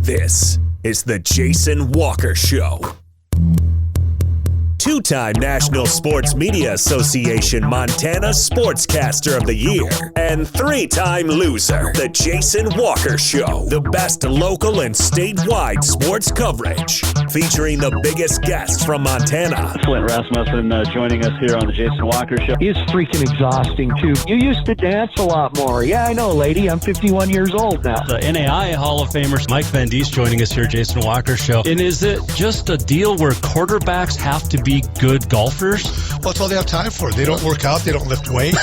This is the Jason Walker Show. Two-time National Sports Media Association Montana Sportscaster of the Year and three-time loser, the Jason Walker Show. The best local and statewide sports coverage, featuring the biggest guests from Montana. Flint Rasmussen joining us here on the Jason Walker Show. He's freaking exhausting, too. You used to dance a lot more. Yeah, I know, lady. I'm 51 years old now. The NAI Hall of Famer Mike Van Diest joining us here, Jason Walker Show. And is it just a deal where quarterbacks have to be good golfers? Well, that's all they have time for. They don't work out. They don't lift weights.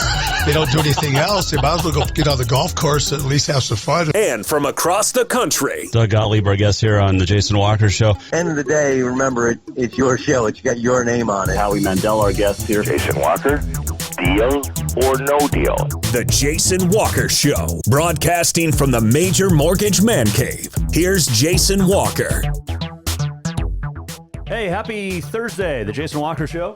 They don't do anything else. They might as well go get on the golf course and at least have some fun. And from across the country, Doug Gottlieb, our guest here on the Jason Walker Show. End of the day, remember, it's your show. It's got your name on it. Howie Mandel, our guest here. Jason Walker, deal or no deal? the Jason Walker Show, broadcasting from the Major Mortgage Man Cave. Here's Jason Walker. Hey, happy Thursday, the Jason Walker Show.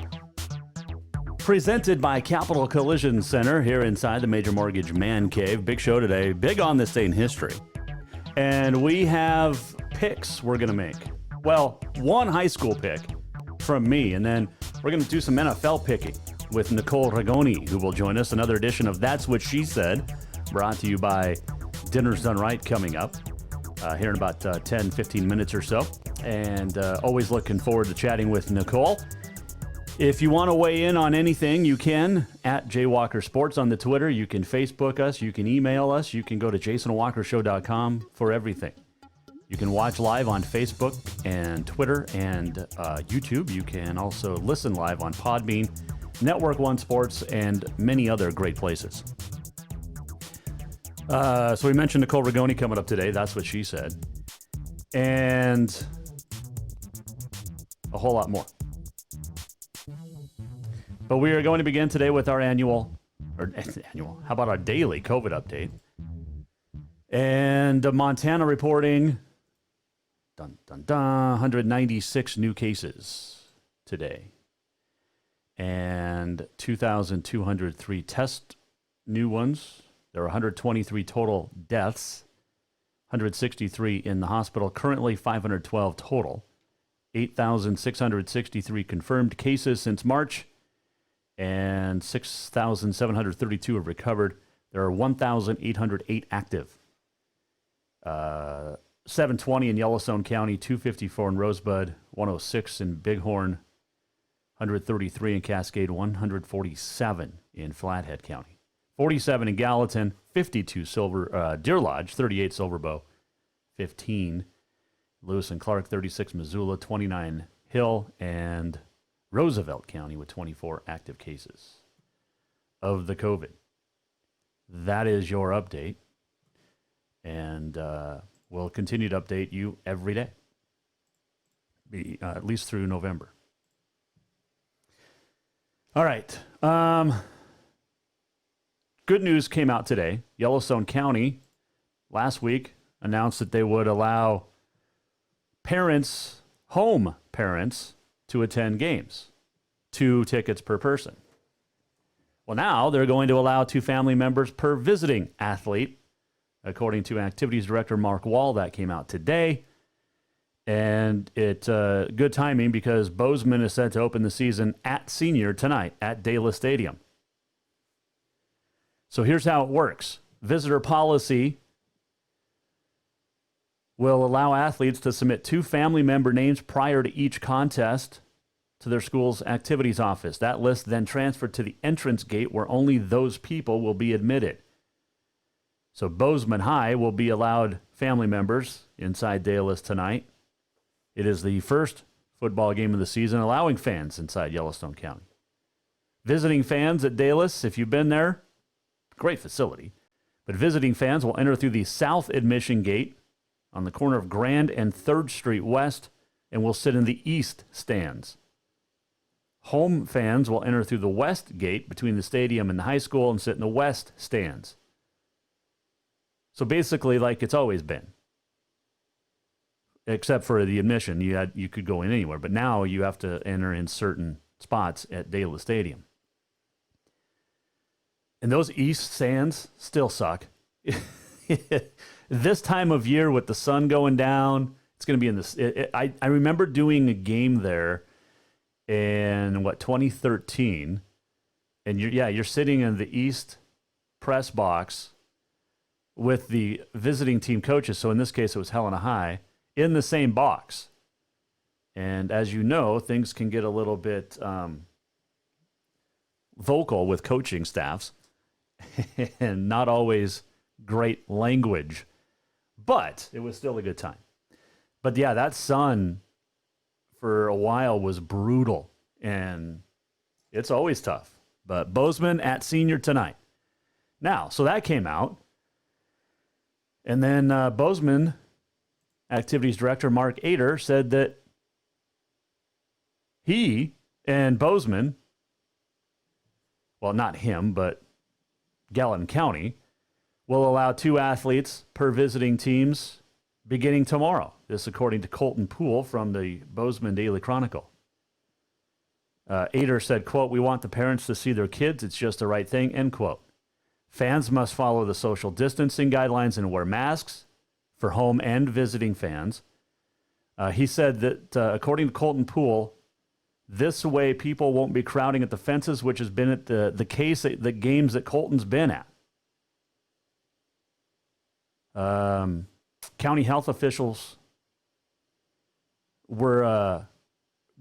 Presented by Capital Collision Center here inside the Major Mortgage Man Cave. Big show today, big on this day in history. And we have picks we're going to make. Well, one high school pick from me, and then we're going to do some NFL picking with Nicole Rigoni, who will join us. Another edition of That's What She Said, brought to you by Dinner's Done Right, coming up here in about 10, 15 minutes or so. And always looking forward to chatting with Nicole. If you want to weigh in on anything, you can at JWalker Sports on the Twitter. You can Facebook us. You can email us. You can go to jasonwalkershow.com for everything. You can watch live on Facebook and Twitter and YouTube. You can also listen live on Podbean, Network One Sports, and many other great places. So we mentioned Nicole Rigoni coming up today. That's what she said. And a whole lot more. But we are going to begin today with our how about our daily COVID update. And Montana reporting 196 new cases today. And 2,203 test new ones. There are 123 total deaths, 163 in the hospital. Currently 512 total. 8,663 confirmed cases since March. And 6,732 have recovered. There are 1,808 active. 720 in Yellowstone County, 254 in Rosebud, 106 in Bighorn, 133 in Cascade, 147 in Flathead County, 47 in Gallatin, 52 Deer Lodge, 38 Silverbow, 15 Lewis and Clark, 36 Missoula, 29 Hill, and Roosevelt County with 24 active cases of the COVID. That is your update. And we'll continue to update you every day, at least through November. All right. Good news came out today. Yellowstone County last week announced that they would allow home parents, to attend games. 2 tickets per person. Well, now they're going to allow 2 family members per visiting athlete, according to Activities Director Mark Wall. That came out today. And it's good timing because Bozeman is set to open the season at Senior tonight at Dayla Stadium. So here's how it works. Visitor policy will allow athletes to submit 2 family member names prior to each contest to their school's activities office. That list then transferred to the entrance gate where only those people will be admitted. So Bozeman High will be allowed family members inside Daylis tonight. It is the first football game of the season allowing fans inside Yellowstone County. Visiting fans at Daylis, if you've been there, great facility. But visiting fans will enter through the south admission gate on the corner of Grand and 3rd Street West and will sit in the east stands. Home fans will enter through the west gate between the stadium and the high school and sit in the west stands. So basically like it's always been. Except for the admission, you could go in anywhere, but now you have to enter in certain spots at Dayla Stadium. And those east stands still suck. this time of year with the sun going down, it's going to be in this. I remember doing a game there in 2013, and you're sitting in the East press box with the visiting team coaches. So in this case, it was Helena High in the same box. And as you know, things can get a little bit vocal with coaching staffs and not always great language, but it was still a good time. But yeah, that sun for a while was brutal, and it's always tough. But Bozeman at senior tonight. Now, so that came out. And then Bozeman activities director Mark Ader said that he and Bozeman, well, not him, but Gallatin County, will allow 2 athletes per visiting teams beginning tomorrow. This according to Colton Poole from the Bozeman Daily Chronicle. Ader said, quote, "We want the parents to see their kids. It's just the right thing," end quote. Fans must follow the social distancing guidelines and wear masks for home and visiting fans. He said that, according to Colton Poole, this way people won't be crowding at the fences, which has been at the case at the games that Colton's been at. County health officials were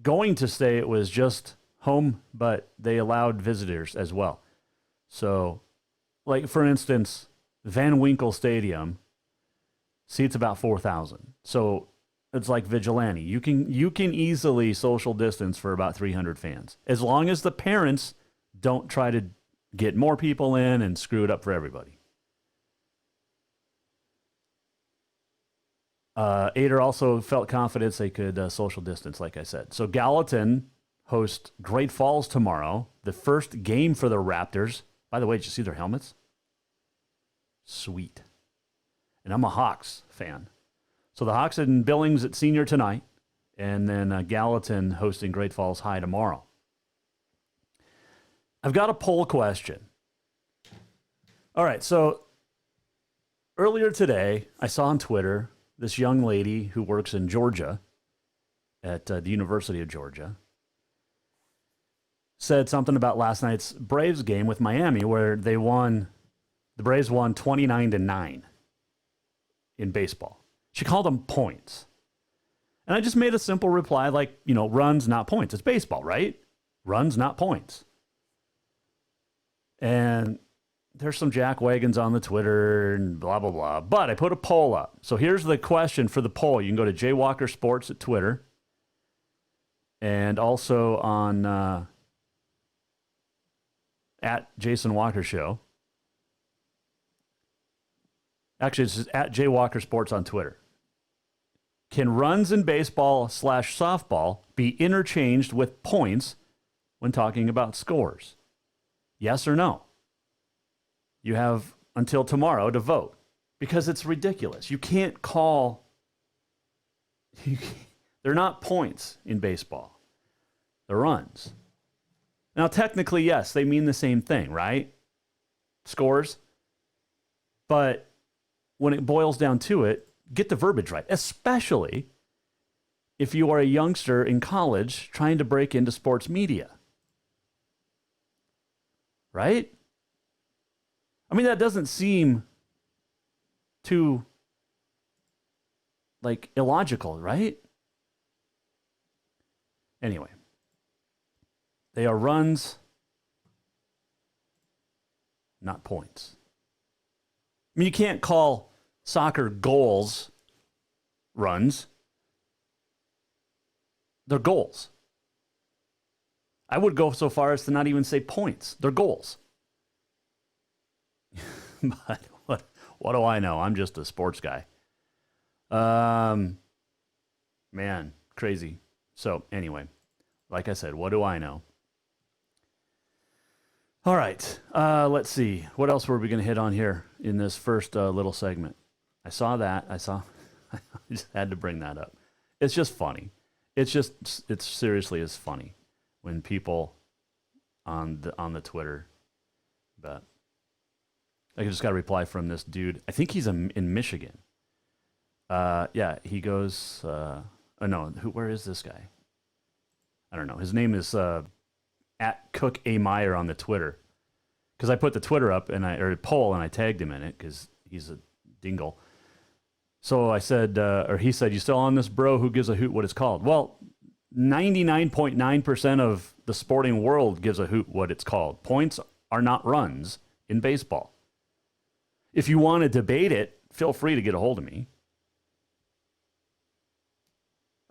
going to say it was just home, but they allowed visitors as well. So, like, for instance, Van Winkle Stadium seats about 4,000. So it's like Vigilante. You can easily social distance for about 300 fans, as long as the parents don't try to get more people in and screw it up for everybody. Ader also felt confidence they could social distance, like I said. So Gallatin hosts Great Falls tomorrow, the first game for the Raptors. By the way, did you see their helmets? Sweet. And I'm a Hawks fan. So the Hawks in Billings at senior tonight, and then Gallatin hosting Great Falls High tomorrow. I've got a poll question. All right, so earlier today, I saw on Twitter this young lady who works in Georgia at the University of Georgia said something about last night's Braves game with Miami, where the Braves won 29-9 in baseball. She called them points. And I just made a simple reply like, runs, not points. It's baseball, right? Runs, not points. And there's some jackwagons on the Twitter and blah, blah, blah. But I put a poll up. So here's the question for the poll. You can go to Jay Walker Sports at Twitter. And also on at Jason Walker Show. Actually, it's at Jay Walker Sports on Twitter. Can runs in baseball / softball be interchanged with points when talking about scores? Yes or no? You have until tomorrow to vote, because it's ridiculous. You can't call... They're not points in baseball. They're runs. Now, technically, yes, they mean the same thing, right? Scores. But when it boils down to it, get the verbiage right, especially if you are a youngster in college trying to break into sports media. Right? I mean, that doesn't seem too, illogical, right? Anyway, they are runs, not points. I mean, you can't call soccer goals runs. They're goals. I would go so far as to not even say points. They're goals. But what do I know? I'm just a sports guy. Man, crazy. So anyway, like I said, what do I know? All right, let's see. What else were we going to hit on here in this first little segment? I saw that. I just had to bring that up. It's just funny. It's seriously is funny when people on the Twitter, but I just got a reply from this dude. I think he's in Michigan. Yeah, he goes, where is this guy? I don't know. His name is at Cook A. Meyer on the Twitter. Because I put the Twitter up or a poll and I tagged him in it because he's a dingle. So I said, or he said, "You still on this, bro? Who gives a hoot what it's called?" Well, 99.9% of the sporting world gives a hoot what it's called. Points are not runs in baseball. If you want to debate it, feel free to get a hold of me.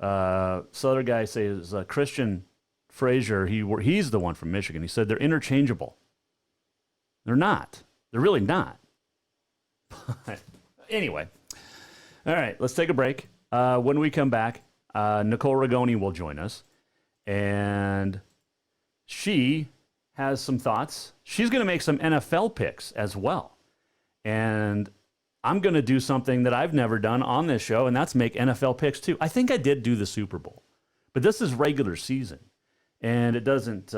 So other guy says Christian Frazier. He's the one from Michigan. He said they're interchangeable. They're not. They're really not. Anyway, all right. Let's take a break. When we come back, Nicole Rigoni will join us, and she has some thoughts. She's going to make some NFL picks as well, and I'm going to do something that I've never done on this show, and that's make NFL picks too. I think I did do the Super Bowl, but this is regular season, and it doesn't,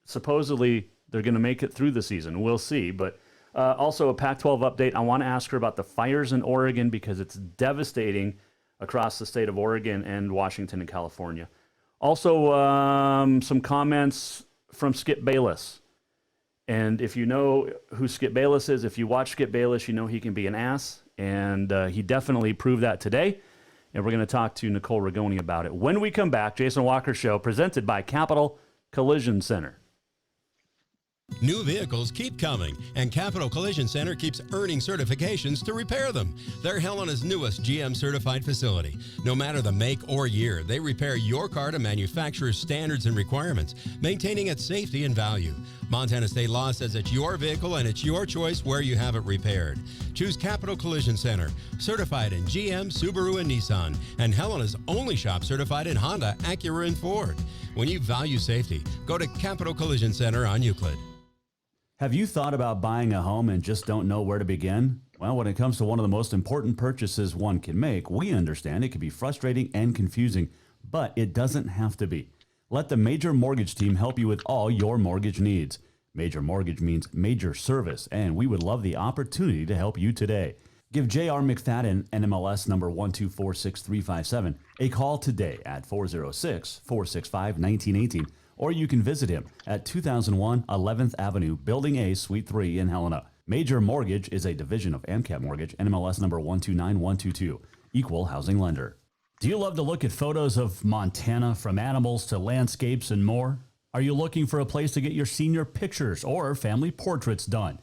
supposedly they're going to make it through the season. We'll see, but also a Pac-12 update. I want to ask her about the fires in Oregon because it's devastating across the state of Oregon and Washington and California. Also, some comments from Skip Bayless. And if you know who Skip Bayless is, if you watch Skip Bayless, you know he can be an ass. And he definitely proved that today. And we're going to talk to Nicole Rigoni about it. When we come back, Jason Walker Show, presented by Capital Collision Center. New vehicles keep coming, and Capital Collision Center keeps earning certifications to repair them. They're Helena's newest GM-certified facility. No matter the make or year, they repair your car to manufacturer's standards and requirements, maintaining its safety and value. Montana state law says it's your vehicle and it's your choice where you have it repaired. Choose Capital Collision Center, certified in GM, Subaru, and Nissan, and Helena's only shop certified in Honda, Acura, and Ford. When you value safety, go to Capital Collision Center on Euclid. Have you thought about buying a home and just don't know where to begin? Well, when it comes to one of the most important purchases one can make, we understand it can be frustrating and confusing, but it doesn't have to be. Let the Major Mortgage team help you with all your mortgage needs. Major Mortgage means major service, and we would love the opportunity to help you today. Give J.R. McFadden, NMLS number 1246357, a call today at 406-465-1918. Or you can visit him at 2001 11th Avenue, Building A, Suite 3 in Helena. Major Mortgage is a division of AMCAP Mortgage, NMLS number 129122, equal housing lender. Do you love to look at photos of Montana, from animals to landscapes and more? Are you looking for a place to get your senior pictures or family portraits done?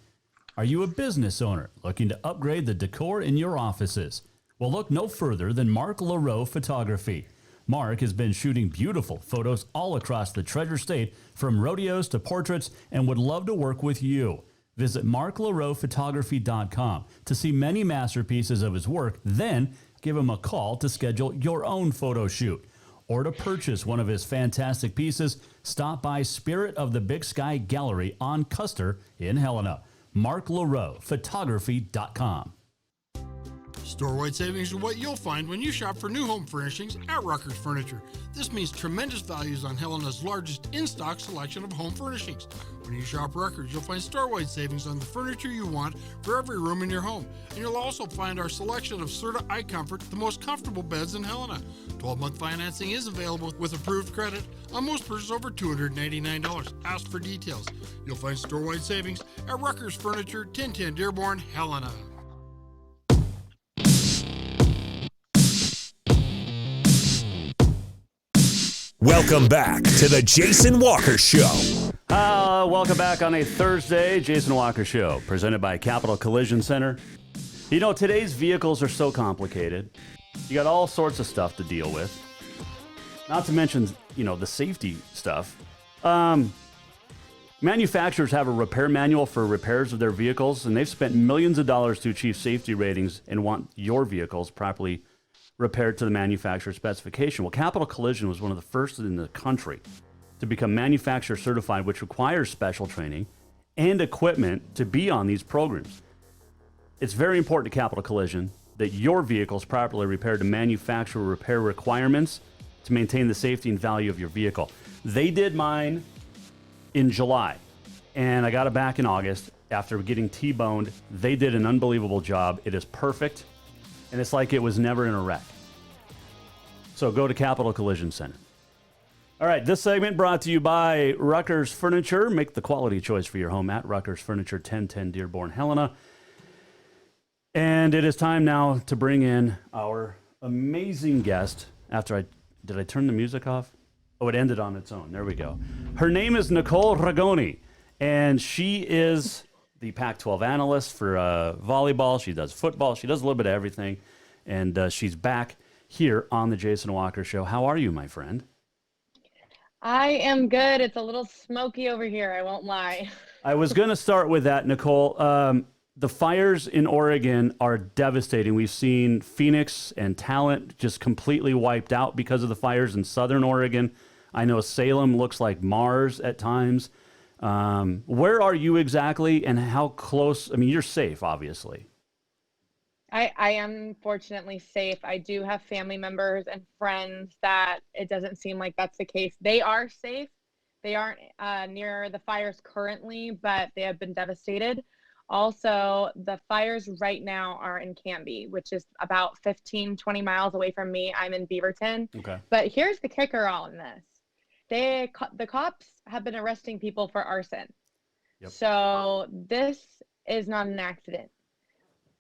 Are you a business owner looking to upgrade the decor in your offices? Well, look no further than Mark LaRoe Photography. Mark has been shooting beautiful photos all across the Treasure State, from rodeos to portraits, and would love to work with you. Visit marklaroephotography.com to see many masterpieces of his work, then give him a call to schedule your own photo shoot. Or to purchase one of his fantastic pieces, stop by Spirit of the Big Sky Gallery on Custer in Helena. marklaroephotography.com. Store-wide savings are what you'll find when you shop for new home furnishings at Rucker's Furniture. This means tremendous values on Helena's largest in-stock selection of home furnishings. When you shop Rucker's, you'll find store-wide savings on the furniture you want for every room in your home. And you'll also find our selection of Serta iComfort, the most comfortable beds in Helena. 12-month financing is available with approved credit on most purchases over $299. Ask for details. You'll find store-wide savings at Rucker's Furniture, 1010 Dearborn, Helena. Welcome back to the Jason Walker Show. Welcome back on a Thursday, Jason Walker Show, presented by Capital Collision Center. You know, today's vehicles are so complicated. You got all sorts of stuff to deal with. Not to mention, you know, the safety stuff. Manufacturers have a repair manual for repairs of their vehicles, and they've spent millions of dollars to achieve safety ratings and want your vehicles properly repaired to the manufacturer specification. Well, Capital Collision was one of the first in the country to become manufacturer certified, which requires special training and equipment to be on these programs. It's very important to Capital Collision that your vehicle is properly repaired to manufacturer repair requirements to maintain the safety and value of your vehicle. They did mine in July, and I got it back in August, after getting T-boned. They did an unbelievable job. It is perfect, and it's like it was never in a wreck. So go to Capital Collision Center. All right, this segment brought to you by Rucker's Furniture. Make the quality choice for your home at Rucker's Furniture, 1010 Dearborn, Helena. And it is time now to bring in our amazing guest. Did I turn the music off? Oh, it ended on its own. There we go. Her name is Nicole Rigoni, and she is the Pac-12 analyst for volleyball. She does football. She does a little bit of everything, and she's back here on the Jason Walker Show. How are you, my friend? I am good. It's a little smoky over here, I won't lie. I was going to start with that, Nicole. The fires in Oregon are devastating. We've seen Phoenix and Talent just completely wiped out because of the fires in southern Oregon. I know Salem looks like Mars at times. Where are you exactly, and how close? I mean, you're safe, obviously. I am fortunately safe. I do have family members and friends that it doesn't seem like that's the case. They are safe. They aren't near the fires currently, but they have been devastated. Also, the fires right now are in Canby, which is about 15, 20 miles away from me. I'm in Beaverton. Okay. But here's the kicker on this. The cops have been arresting people for arson. Yep. So this is not an accident.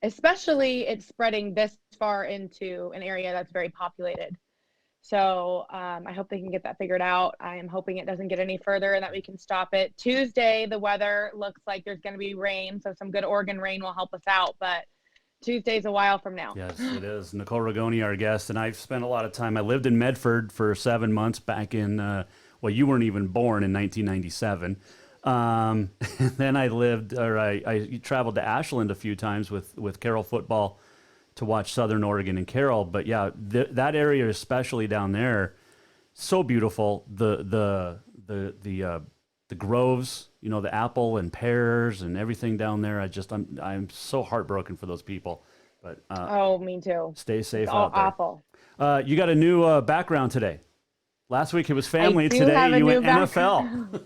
Especially it's spreading this far into an area that's very populated. So I hope they can get that figured out. I am hoping it doesn't get any further and that we can stop it. Tuesday, the weather looks like there's going to be rain, so some good Oregon rain will help us out. But Tuesday's a while from now. Yes, it is. Nicole Rigoni, our guest, and I've spent a lot of time. I lived in Medford for 7 months back in, well, you weren't even born in 1997. And then I traveled to Ashland a few times with Carroll football to watch Southern Oregon and Carroll. But yeah, that area, especially down there, so beautiful. The groves, you know, the apple and pears and everything down there. I'm so heartbroken for those people. But oh, me too. Stay safe it's out there. Awful. You got a new background today. Last week it was family. Today you went NFL.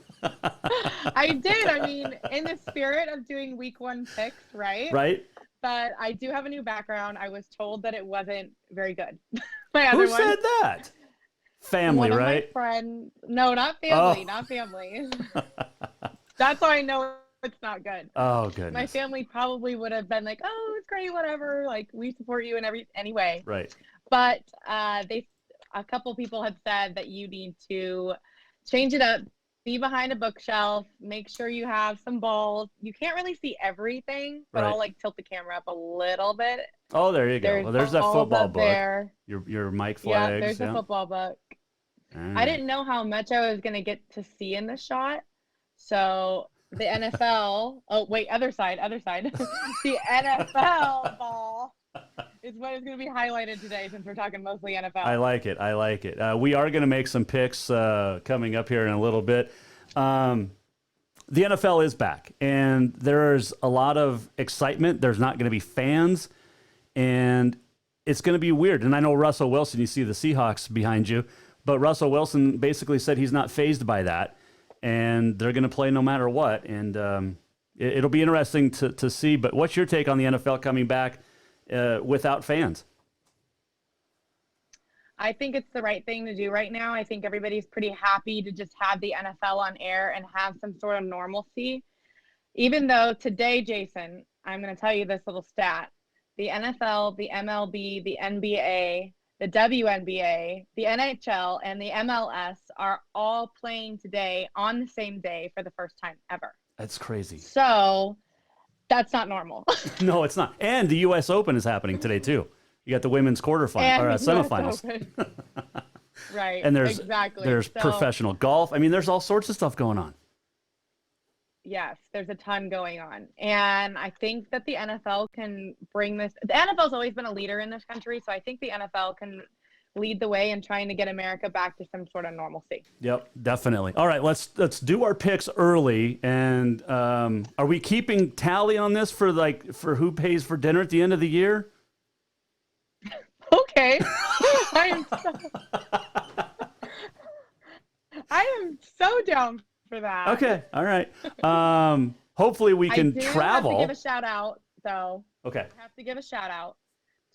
I did. I mean, in the spirit of doing week 1 picks, right? Right. But I do have a new background. I was told that it wasn't very good. Who said that? Family, one right? Of my friend. No, not family. Not family. That's how I know it's not good. Oh, goodness. My family probably would have been like, "Oh, it's great, whatever. Like, we support you and anyway." Right. But a couple people have said that you need to change it up. Be behind a bookshelf. Make sure you have some balls. You can't really see everything, but right. I'll like tilt the camera up a little bit. Oh, there you go. Well, there's that football book. There. Your mic flags. Yeah, there's a football book. I didn't know how much I was gonna get to see in the shot. So the NFL. Oh wait, other side. The NFL ball is what is going to be highlighted today, since we're talking mostly NFL. I like it. We are going to make some picks coming up here in a little bit. The NFL is back, and there's a lot of excitement. There's not going to be fans, and it's going to be weird. And I know Russell Wilson, you see the Seahawks behind you, but Russell Wilson basically said he's not fazed by that, and they're going to play no matter what. And it'll be interesting to see. But what's your take on the NFL coming back without fans? I think it's the right thing to do right now. I think everybody's pretty happy to just have the NFL on air and have some sort of normalcy. Even though today, Jason, I'm going to tell you this little stat. The NFL, the MLB, the NBA, the WNBA, the NHL, and the MLS are all playing today on the same day for the first time ever. That's crazy. So that's not normal. No, it's not. And the U.S. Open is happening today, too. You got the women's quarterfinals or semifinals. Right. And there's exactly. professional golf. I mean, there's all sorts of stuff going on. Yes, there's a ton going on. And I think that the NFL can bring this. The NFL's always been a leader in this country, so I think the NFL can lead the way in trying to get America back to some sort of normalcy. Yep, definitely. All right, let's do our picks early. And are we keeping tally on this for who pays for dinner at the end of the year? Okay. I am so down for that. Okay, all right. hopefully we can I travel. have to give a shout out, though. Okay. I have to give a shout out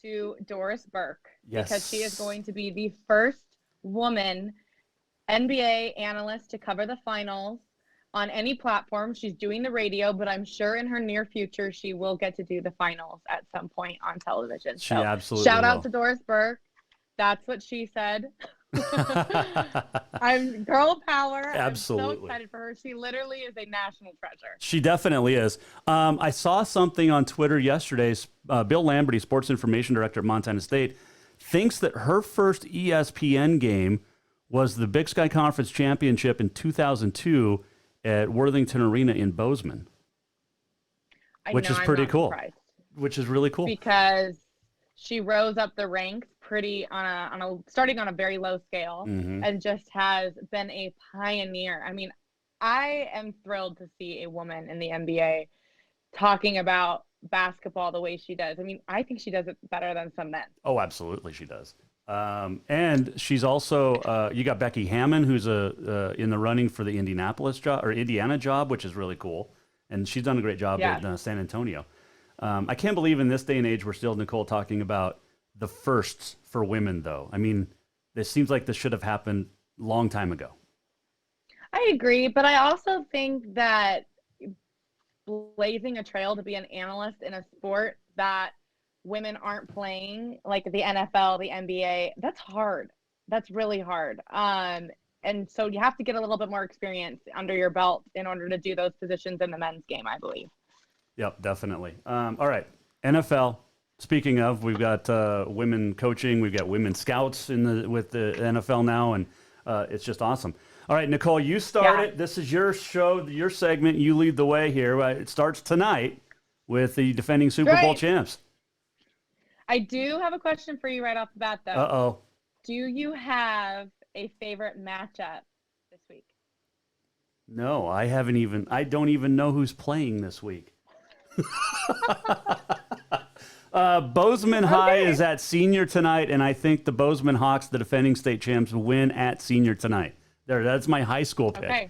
to Doris Burke. Yes. Because she is going to be the first woman NBA analyst to cover the finals on any platform. She's doing the radio, but I'm sure in her near future she will get to do the finals at some point on television. She so absolutely shout out will. to Doris Burke. That's what she said. I'm girl power. Absolutely. I'm so excited for her. She literally is a national treasure. She definitely is. I saw something on Twitter yesterday. Bill Lamberty, sports information director at Montana State, thinks that her first ESPN game was the Big Sky Conference Championship in 2002 at Worthington Arena in Bozeman, which is pretty cool. Surprised. Which is really cool. Because she rose up the ranks starting on a very low scale, and just has been a pioneer. I mean, I am thrilled to see a woman in the NBA talking about basketball the way she does. I mean, I think she does it better than some men. Oh, absolutely, she does. And she's also you got Becky Hammon, who's in the running for the Indiana job, which is really cool, and she's done a great job at San Antonio. I can't believe in this day and age we're still, Nicole, talking about the firsts for women, though. I mean, this seems like this should have happened a long time ago. I agree, but I also think that blazing a trail to be an analyst in a sport that women aren't playing, like the NFL, the NBA, that's hard. That's really hard. And so you have to get a little bit more experience under your belt in order to do those positions in the men's game, I believe. Yep, definitely. All right, NFL. Speaking of, we've got women coaching. We've got women scouts with the NFL now, and it's just awesome. All right, Nicole, you start it. This is your show, your segment. You lead the way here. It starts tonight with the defending Super Bowl champs. I do have a question for you right off the bat, though. Uh-oh. Do you have a favorite matchup this week? No, I don't even know who's playing this week. Bozeman High is at Senior tonight, and I think the Bozeman Hawks, the defending state champs, win at Senior tonight. That's my high school pick. Okay.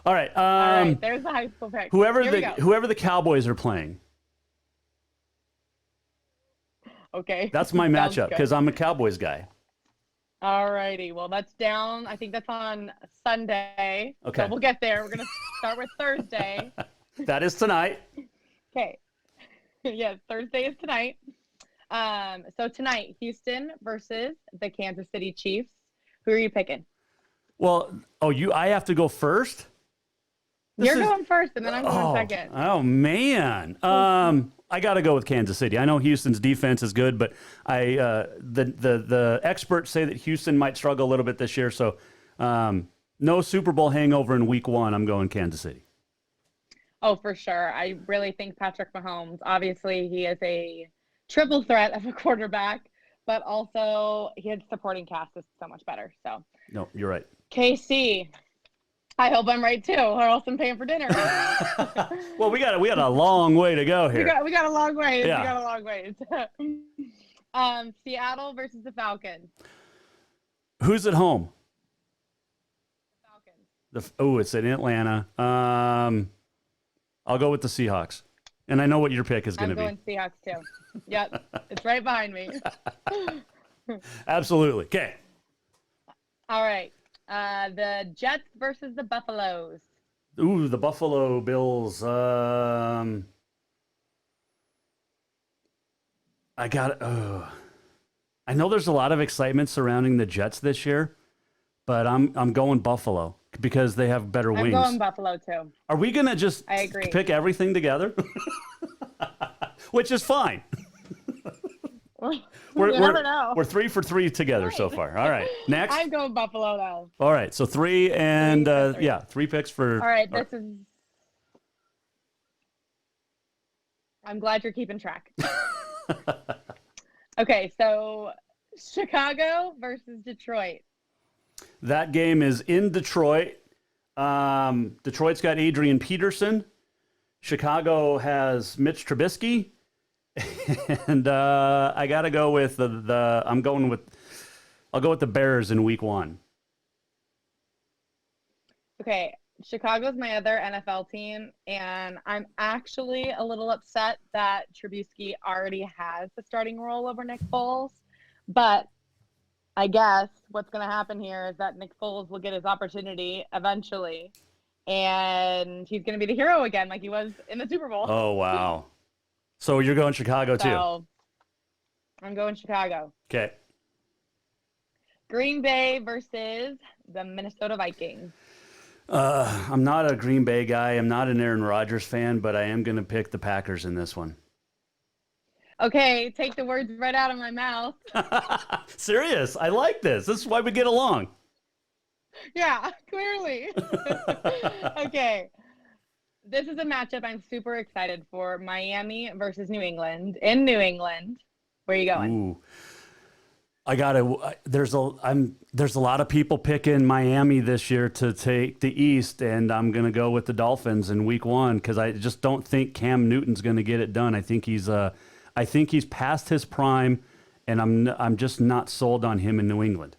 All right. All right. There's the high school pick. Whoever the Cowboys are playing. Okay. That's my matchup because I'm a Cowboys guy. All righty. Well, that's down. I think that's on Sunday. Okay. So we'll get there. We're going to start with Thursday. That is tonight. Okay. Yes, Thursday is tonight. So tonight, Houston versus the Kansas City Chiefs. Who are you picking? Well, I have to go first? You're going first, and then I'm going second. Oh, man. I got to go with Kansas City. I know Houston's defense is good, but the experts say that Houston might struggle a little bit this year. So no Super Bowl hangover in week one. I'm going Kansas City. Oh, for sure. I really think Patrick Mahomes, obviously he is a triple threat of a quarterback, but also his supporting cast is so much better. So no, you're right. KC. I hope I'm right too, or else I'm paying for dinner. Well, we got a long way to go here. We got a long way. Yeah. We got a long way. Seattle versus the Falcons. Who's at home? The Falcons. It's in Atlanta. I'll go with the Seahawks. And I know what your pick is going to be. I'm going Seahawks too. Yep. It's right behind me. Absolutely. Okay. All right. The Jets versus the Buffaloes. Ooh, the Buffalo Bills. I know there's a lot of excitement surrounding the Jets this year, but I'm going Buffalo because they have better wings. I'm going Buffalo too. Are we gonna just pick everything together? Which is fine. You never know. We're 3 for 3 together so far. All right, next. I'm going Buffalo though. All right, so 3 and 3 picks for. All right, this is. I'm glad you're keeping track. Okay, so Chicago versus Detroit. That game is in Detroit. Detroit's got Adrian Peterson. Chicago has Mitch Trubisky. And I got to go with I'll go with the Bears in week 1. Okay, Chicago's my other NFL team, and I'm actually a little upset that Trubisky already has the starting role over Nick Foles. But I guess what's going to happen here is that Nick Foles will get his opportunity eventually, and he's going to be the hero again like he was in the Super Bowl. Oh, wow. So you're going Chicago, too? I'm going Chicago. Okay. Green Bay versus the Minnesota Vikings. I'm not a Green Bay guy. I'm not an Aaron Rodgers fan, but I am going to pick the Packers in this one. Okay, take the words right out of my mouth. Serious. I like this. This is why we get along. Yeah, clearly. Okay. This is a matchup I'm super excited for. Miami versus New England. In New England. Where are you going? Ooh. There's a lot of people picking Miami this year to take the East, and I'm going to go with the Dolphins in week 1 because I just don't think Cam Newton's going to get it done. I think he's past his prime, and I'm just not sold on him in New England.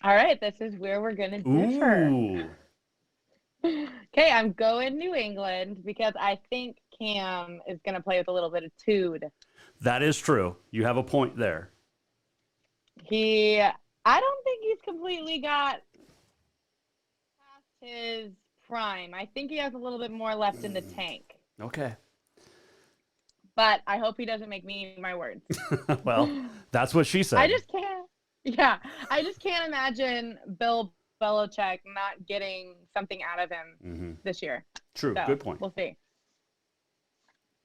All right, this is where we're going to differ. Ooh. Okay, I'm going New England because I think Cam is going to play with a little bit of tude. That is true. You have a point there. I don't think he's completely got past his prime. I think he has a little bit more left in the tank. Okay. But I hope he doesn't make me eat my words. Well, that's what she said. I just can't imagine Bill Belichick not getting something out of him this year. True. So, good point. We'll see.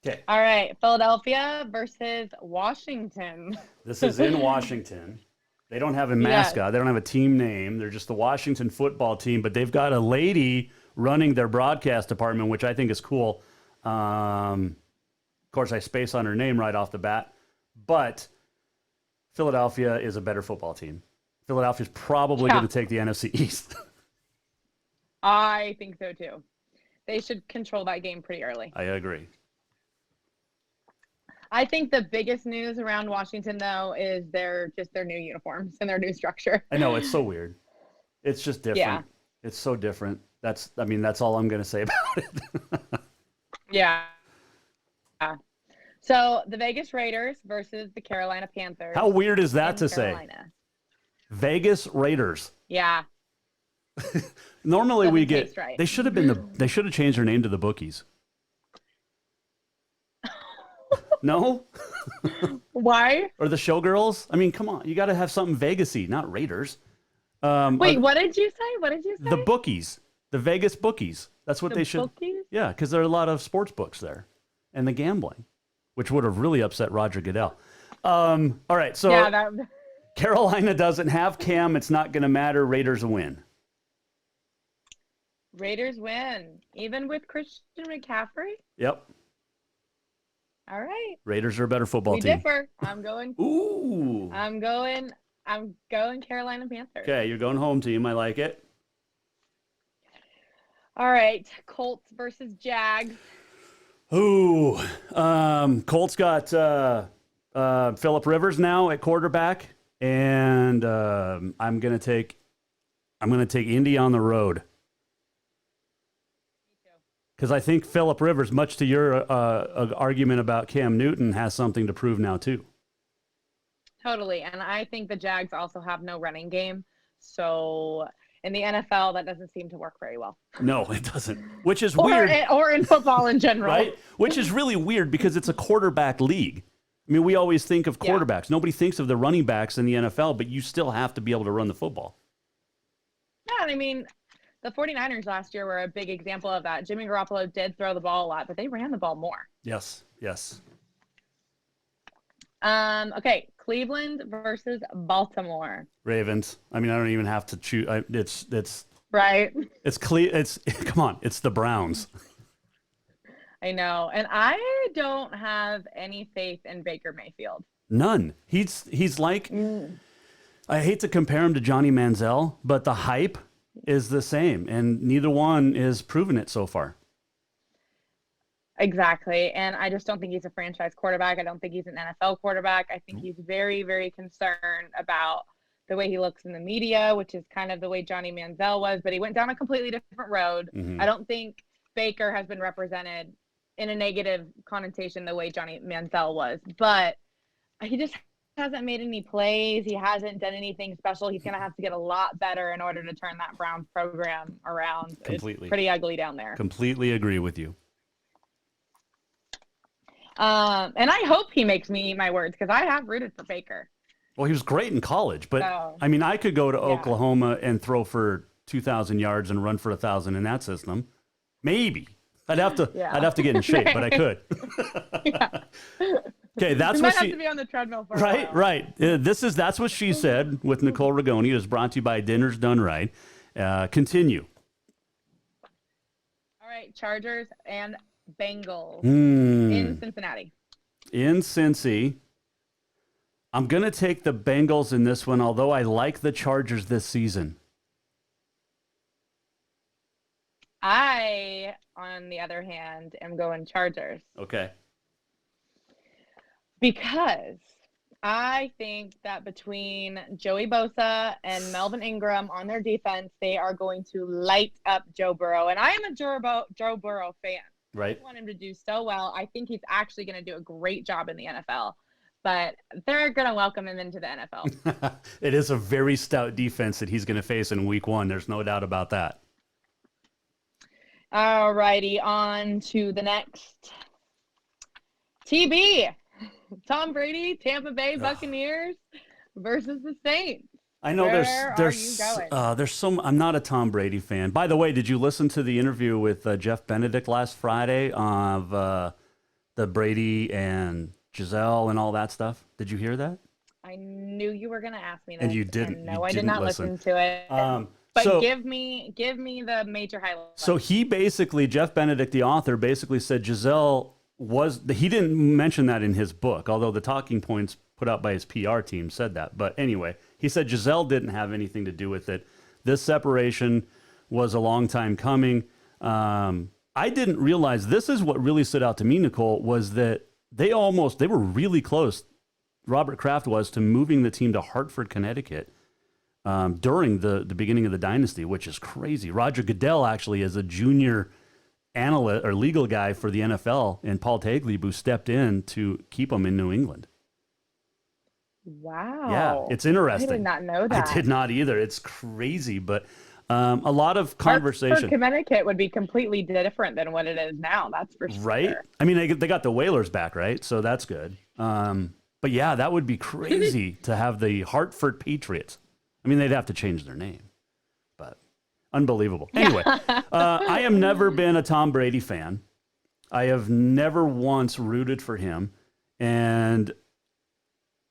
Okay. All right. Philadelphia versus Washington. This is in Washington. They don't have a mascot. They don't have a team name. They're just the Washington football team, but they've got a lady running their broadcast department, which I think is cool. Of course, I space on her name right off the bat, but Philadelphia is a better football team. Philadelphia's probably going to take the NFC East. I think so too. They should control that game pretty early. I agree. I think the biggest news around Washington, though, is their new uniforms and their new structure. I know, it's so weird. It's just different. Yeah. It's so different. That's all I'm going to say about it. Yeah. So the Vegas Raiders versus the Carolina Panthers. How weird is that to Carolina. Say? Vegas Raiders. Yeah. Normally Doesn't we get. taste right. They should have changed their name to the Bookies. No? Why? Or the Showgirls? I mean, come on. You got to have something Vegas-y, not Raiders. Wait, what did you say? The Bookies. The Vegas Bookies. That's what they should. Bookies? Yeah, because there are a lot of sports books there. And the gambling, which would have really upset Roger Goodell. All right, so Carolina doesn't have Cam. It's not going to matter. Raiders win. Raiders win. Even with Christian McCaffrey? Yep. All right. Raiders are a better football team. We differ. I'm going. Ooh. I'm going Carolina Panthers. Okay, you're going home team. I like it. All right. Colts versus Jags. Ooh. Colts got Phillip Rivers now at quarterback, and I'm gonna take Indy on the road. Because I think Phillip Rivers, much to your argument about Cam Newton, has something to prove now, too. Totally. And I think the Jags also have no running game. So in the NFL, that doesn't seem to work very well. No, it doesn't. Which is weird. Or in football in general. Right? Which is really weird because it's a quarterback league. I mean, we always think of quarterbacks. Yeah. Nobody thinks of the running backs in the NFL, but you still have to be able to run the football. Yeah, I mean, the 49ers last year were a big example of that. Jimmy Garoppolo did throw the ball a lot, but they ran the ball more. Yes. Okay, Cleveland versus Baltimore. Ravens. I mean, I don't even have to choose. It's right. It's come on. It's the Browns. I know, and I don't have any faith in Baker Mayfield. None. He's like. I hate to compare him to Johnny Manziel, but the hype is the same, and neither one is proven it so far. Exactly, and I just don't think he's a franchise quarterback. I don't think he's an NFL quarterback. I think he's very, very concerned about the way he looks in the media, which is kind of the way Johnny Manziel was, but he went down a completely different road. I don't think Baker has been represented in a negative connotation the way Johnny Manziel was, but he just hasn't made any plays. He hasn't done anything special. He's going to have to get a lot better in order to turn that Browns program around. Completely. It's pretty ugly down there. Completely agree with you. And I hope he makes me eat my words because I have rooted for Baker. Well, he was great in college, but I mean, I could go to Oklahoma and throw for 2,000 yards and run for 1,000 in that system. Maybe. I'd have to get in shape, but I could. Okay, that's you what might have to be on the treadmill for a while. Right. That's what she said with Nicole Rigoni. It was brought to you by Dinner's Done Right. Continue. All right, Chargers and Bengals in Cincinnati. In Cincy. I'm going to take the Bengals in this one, although I like the Chargers this season. I, on the other hand, am going Chargers. Okay. Because I think that between Joey Bosa and Melvin Ingram on their defense, they are going to light up Joe Burrow. And I am a Joe Burrow fan. Right. I want him to do so well. I think he's actually going to do a great job in the NFL. But they're going to welcome him into the NFL. It is a very stout defense that he's going to face in week 1. There's no doubt about that. All righty, on to the next. TB. Tom Brady, Tampa Bay Buccaneers versus the Saints. I know Where are you going? there's some. I'm not a Tom Brady fan. By the way, did you listen to the interview with Jeff Benedict last Friday of the Brady and Giselle and all that stuff? Did you hear that? I knew you were going to ask me this. And you didn't. And no, I did not listen to it. But give me the major highlights. So he basically, Jeff Benedict, the author, basically said Giselle he didn't mention that in his book, although the talking points put out by his PR team said that. But anyway, he said Giselle didn't have anything to do with it. This separation was a long time coming. I didn't realize, this is what really stood out to me, Nicole, was that they were really close, Robert Kraft was, to moving the team to Hartford, Connecticut during the beginning of the dynasty, which is crazy. Roger Goodell actually is a junior analyst or legal guy for the NFL, and Paul Tagliabue stepped in to keep him in New England. Wow. Yeah, it's interesting. I did not know that. I did not either. It's crazy, but a lot of conversation. Hartford, Connecticut would be completely different than what it is now. That's for sure. Right? I mean, they got the Whalers back, right? So that's good. But yeah, that would be crazy to have the Hartford Patriots. I mean, they'd have to change their name, but unbelievable. Anyway, I have never been a Tom Brady fan. I have never once rooted for him. And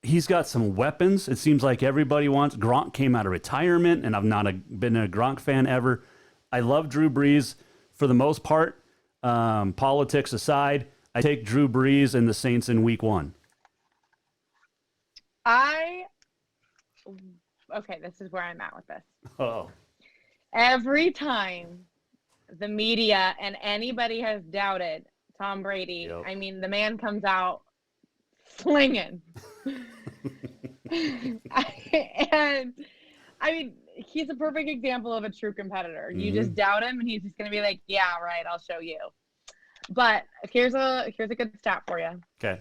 he's got some weapons. It seems like everybody wants. Gronk came out of retirement, and I've not been a Gronk fan ever. I love Drew Brees for the most part. Politics aside, I take Drew Brees and the Saints in week 1. Okay, this is where I'm at with this. Oh. Every time the media and anybody has doubted Tom Brady, I mean, the man comes out slinging. And I mean, he's a perfect example of a true competitor. You just doubt him and he's just going to be like, yeah, right, I'll show you. But here's a good stat for you. Okay.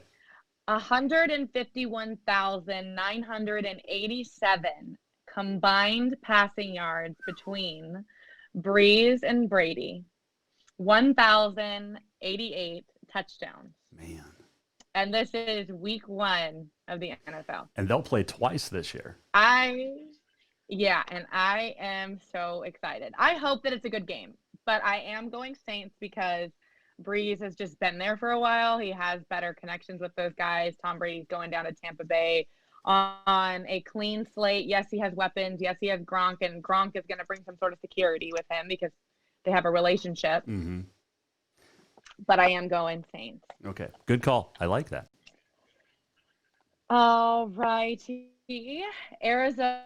151,987 combined passing yards between Brees and Brady. 1,088 touchdowns. Man. And this is week 1 of the NFL. And they'll play twice this year. And I am so excited. I hope that it's a good game, but I am going Saints because Brees has just been there for a while. He has better connections with those guys. Tom Brady's going down to Tampa Bay on a clean slate. Yes, he has weapons. Yes, he has Gronk, and Gronk is going to bring some sort of security with him because they have a relationship. Mm-hmm. But I am going Saints. Okay, good call. I like that. All righty. Arizona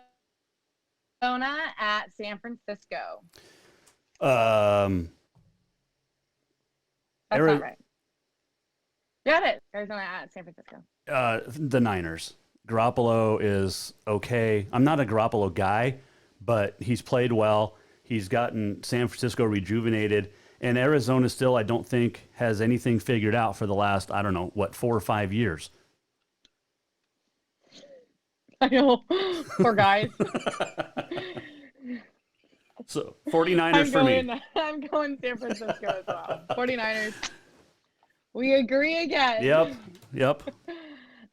at San Francisco. That's not right. Got it. Arizona at San Francisco. The Niners. Garoppolo is okay. I'm not a Garoppolo guy, but he's played well. He's gotten San Francisco rejuvenated. And Arizona still, I don't think, has anything figured out for the last, 4 or 5 years. I know. Poor guys. So, 49ers for me. I'm going San Francisco as well. 49ers. We agree again. Yep.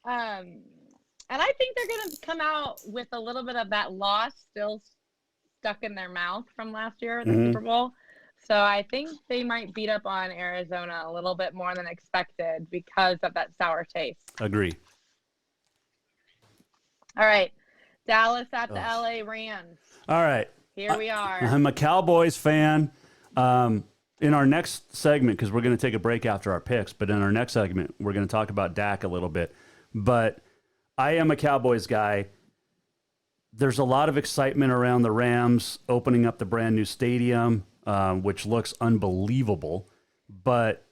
And I think they're going to come out with a little bit of that loss still stuck in their mouth from last year in the Super Bowl. So I think they might beat up on Arizona a little bit more than expected because of that sour taste. Agree. All right. Dallas at the LA Rams. All right. Here we are. I'm a Cowboys fan. In our next segment, because we're going to take a break after our picks, but in our next segment, we're going to talk about Dak a little bit. But I am a Cowboys guy. There's a lot of excitement around the Rams opening up the brand new stadium, which looks unbelievable. But,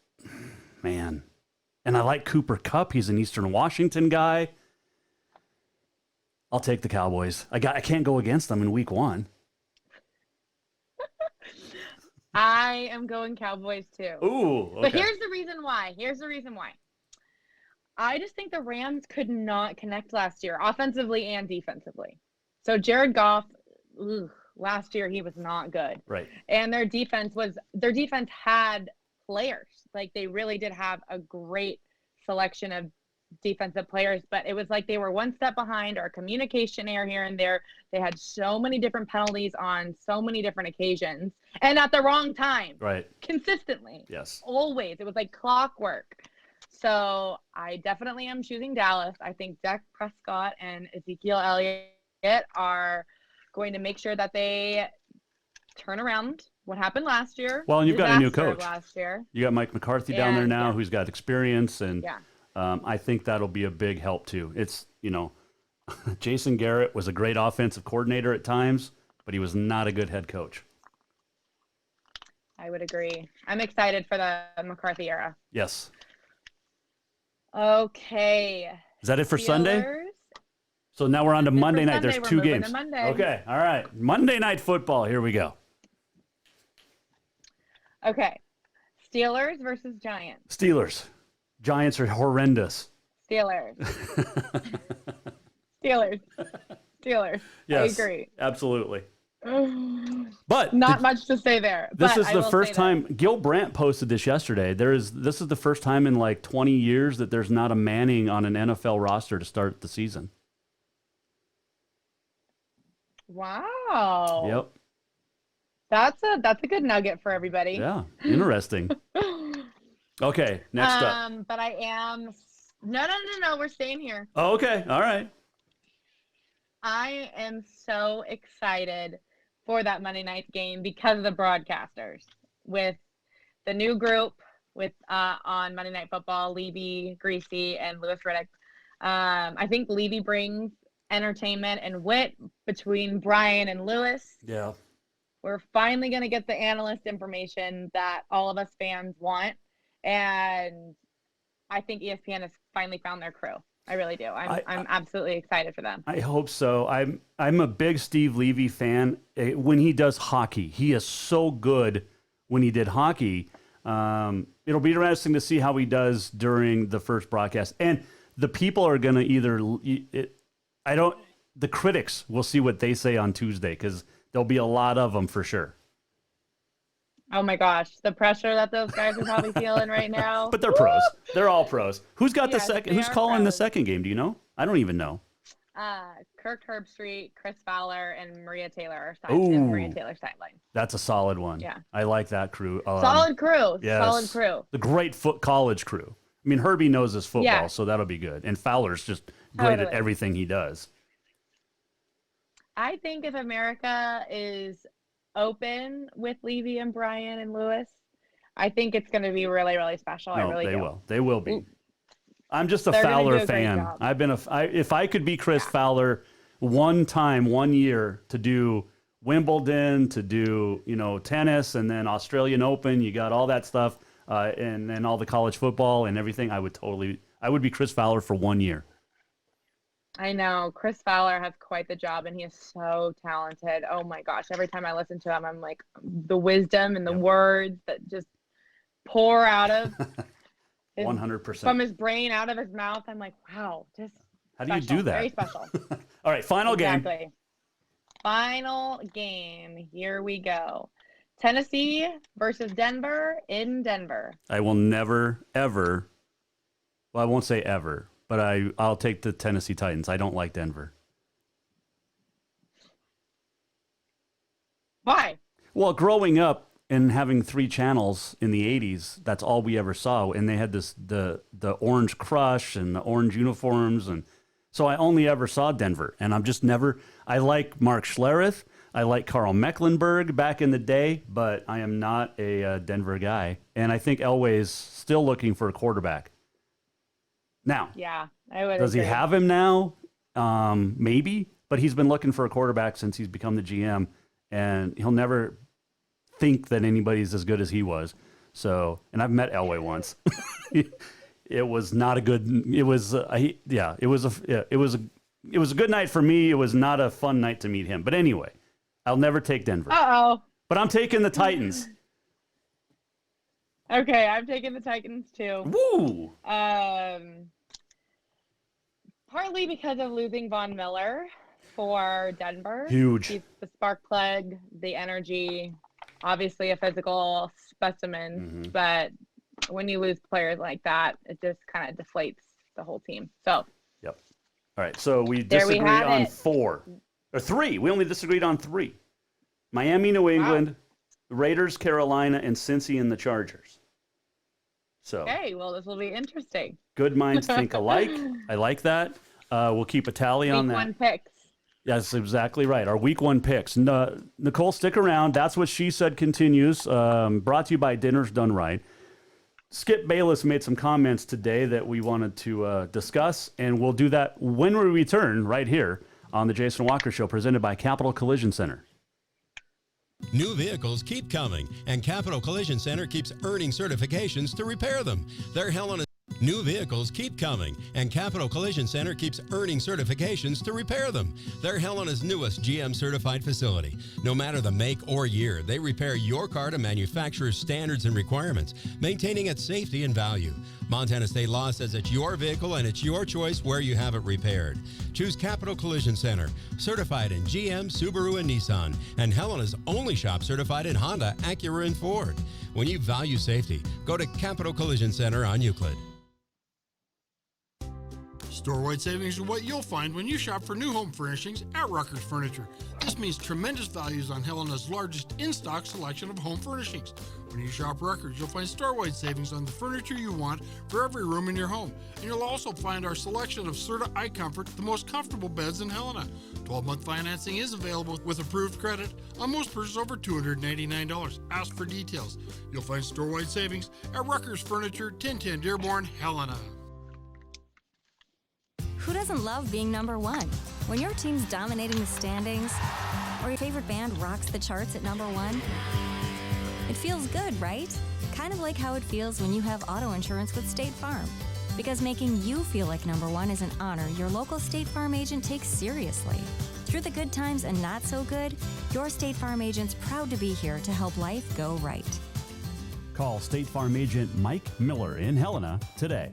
man, and I like Cooper Kupp. He's an Eastern Washington guy. I'll take the Cowboys. I can't go against them in week 1. I am going Cowboys too. Ooh, okay. But here's the reason why. I just think the Rams could not connect last year, offensively and defensively. So Jared Goff, last year he was not good. Right. And their defense had players. Like they really did have a great selection of defensive players, but it was like they were one step behind, or communication error here and there. They had so many different penalties on so many different occasions and at the wrong time. Right. Consistently. Yes. Always. It was like clockwork. So I definitely am choosing Dallas. I think Dak Prescott and Ezekiel Elliott are going to make sure that they turn around what happened last year. Well, and you've got a new coach. Last year. You got Mike McCarthy down there now, who's got experience, and I think that'll be a big help too. It's, Jason Garrett was a great offensive coordinator at times, but he was not a good head coach. I would agree. I'm excited for the McCarthy era. Yes. Okay. Is that it for Sunday? So now we're on to Monday night. There's 2 games. Okay. All right. Monday Night Football. Here we go. Okay. Steelers versus Giants. Steelers. Giants are horrendous. Steelers. Yes, I agree. Absolutely. But not much to say there. This is the first time Gil Brandt posted this yesterday. This is the first time in like 20 years that there's not a Manning on an NFL roster to start the season. Wow. Yep. That's a good nugget for everybody. Yeah. Interesting. Okay, next up. But I am no. We're staying here. Oh, okay. All right. I am so excited for that Monday night game because of the broadcasters with the new group with on Monday Night Football, Levy, Greasy, and Louis Riddick. I think Levy brings entertainment and wit between Brian and Louis. Yeah. We're finally going to get the analyst information that all of us fans want. And I think ESPN has finally found their crew. I really do. I'm absolutely excited for them. I hope so. I'm a big Steve Levy fan. When he does hockey, he is so good when he did hockey. It'll be interesting to see how he does during the first broadcast. And the people are going to the critics will see what they say on Tuesday, because there'll be a lot of them for sure. Oh my gosh, the pressure that those guys are probably feeling right now. But they're pros. They're all pros. Who's got the second? Who's calling the second game? Do you know? I don't even know. Kirk Herbstreit, Chris Fowler, and Maria Taylor Maria Taylor's sideline. That's a solid one. Yeah, I like that crew. Solid crew. Yes. Solid crew. The great college crew. I mean, Herbie knows his football, so that'll be good. And Fowler's just great at everything he does. I think if America is open with Levy and Brian and Louis, I think it's going to be really, really special. No, I really do. Will. They will be. I'm just a Fowler fan. I've been if I could be Chris Fowler one year to do Wimbledon, to do, tennis, and then Australian Open, you got all that stuff, and then all the college football and everything, I would be Chris Fowler for 1 year. I know. Chris Fowler has quite the job, and he is so talented. Oh my gosh. Every time I listen to him, I'm like, the wisdom and the words that just pour out of 100%. From his brain, out of his mouth. I'm like, wow. Just How do you do that? Very special. All right, final game. Final game. Here we go. Tennessee versus Denver in Denver. I will never, ever, well, I won't say ever, but I'll take the Tennessee Titans. I don't like Denver. Why? Well, growing up and having 3 channels in the 80s, that's all we ever saw. And they had the orange crush and the orange uniforms. And so I only ever saw Denver. And I'm just never, I like Mark Schlereth. I like Carl Mecklenburg back in the day, but I am not a Denver guy. And I think Elway's still looking for a quarterback. Now, yeah, I would does agree. he have him now? Maybe, but he's been looking for a quarterback since he's become the GM, and he'll never think that anybody's as good as he was. So, and I've met Elway once. It was not a good. It was it was a good night for me. It was not a fun night to meet him. But anyway, I'll never take Denver. Uh-oh. But I'm taking the Titans. Okay, I'm taking the Titans too. Woo! Partly because of losing Von Miller for Denver. Huge. He's the spark plug, the energy, obviously a physical specimen. Mm-hmm. But when you lose players like that, it just kind of deflates the whole team. So. Yep. All right, so we disagreed on it. 4. Or 3. We only disagreed on 3. Miami, New England, Raiders, Carolina, and Cincy and the Chargers. So. Okay, well, this will be interesting. Good minds think alike. I like that. We'll keep a tally on that. Week 1 picks. That's exactly right. Our week 1 picks. Nicole, stick around. That's what she said continues. Brought to you by Dinner's Done Right. Skip Bayless made some comments today that we wanted to discuss, and we'll do that when we return right here on the Jason Walker Show, presented by Capital Collision Center. New vehicles keep coming, and Capital Collision Center keeps earning certifications to repair them. They're New vehicles keep coming, and Capital Collision Center keeps earning certifications to repair them. They're Helena's newest GM-certified facility. No matter the make or year, they repair your car to manufacturer's standards and requirements, maintaining its safety and value. Montana state law says it's your vehicle and it's your choice where you have it repaired. Choose Capital Collision Center, certified in GM, Subaru, and Nissan, and Helena's only shop certified in Honda, Acura, and Ford. When you value safety, go to Capital Collision Center on Euclid. Store-wide savings are what you'll find when you shop for new home furnishings at Rucker's Furniture. This means tremendous values on Helena's largest in-stock selection of home furnishings. When you shop Rucker's, you'll find store-wide savings on the furniture you want for every room in your home. And you'll also find our selection of Serta iComfort, the most comfortable beds in Helena. 12-month financing is available with approved credit on most purchases over $299. Ask for details. You'll find store-wide savings at Rucker's Furniture, 1010 Dearborn, Helena. Who doesn't love being number 1? When your team's dominating the standings, or your favorite band rocks the charts at number 1, it feels good, right? Kind of like how it feels when you have auto insurance with State Farm. Because making you feel like number 1 is an honor your local State Farm agent takes seriously. Through the good times and not so good, your State Farm agent's proud to be here to help life go right. Call State Farm agent Mike Miller in Helena today.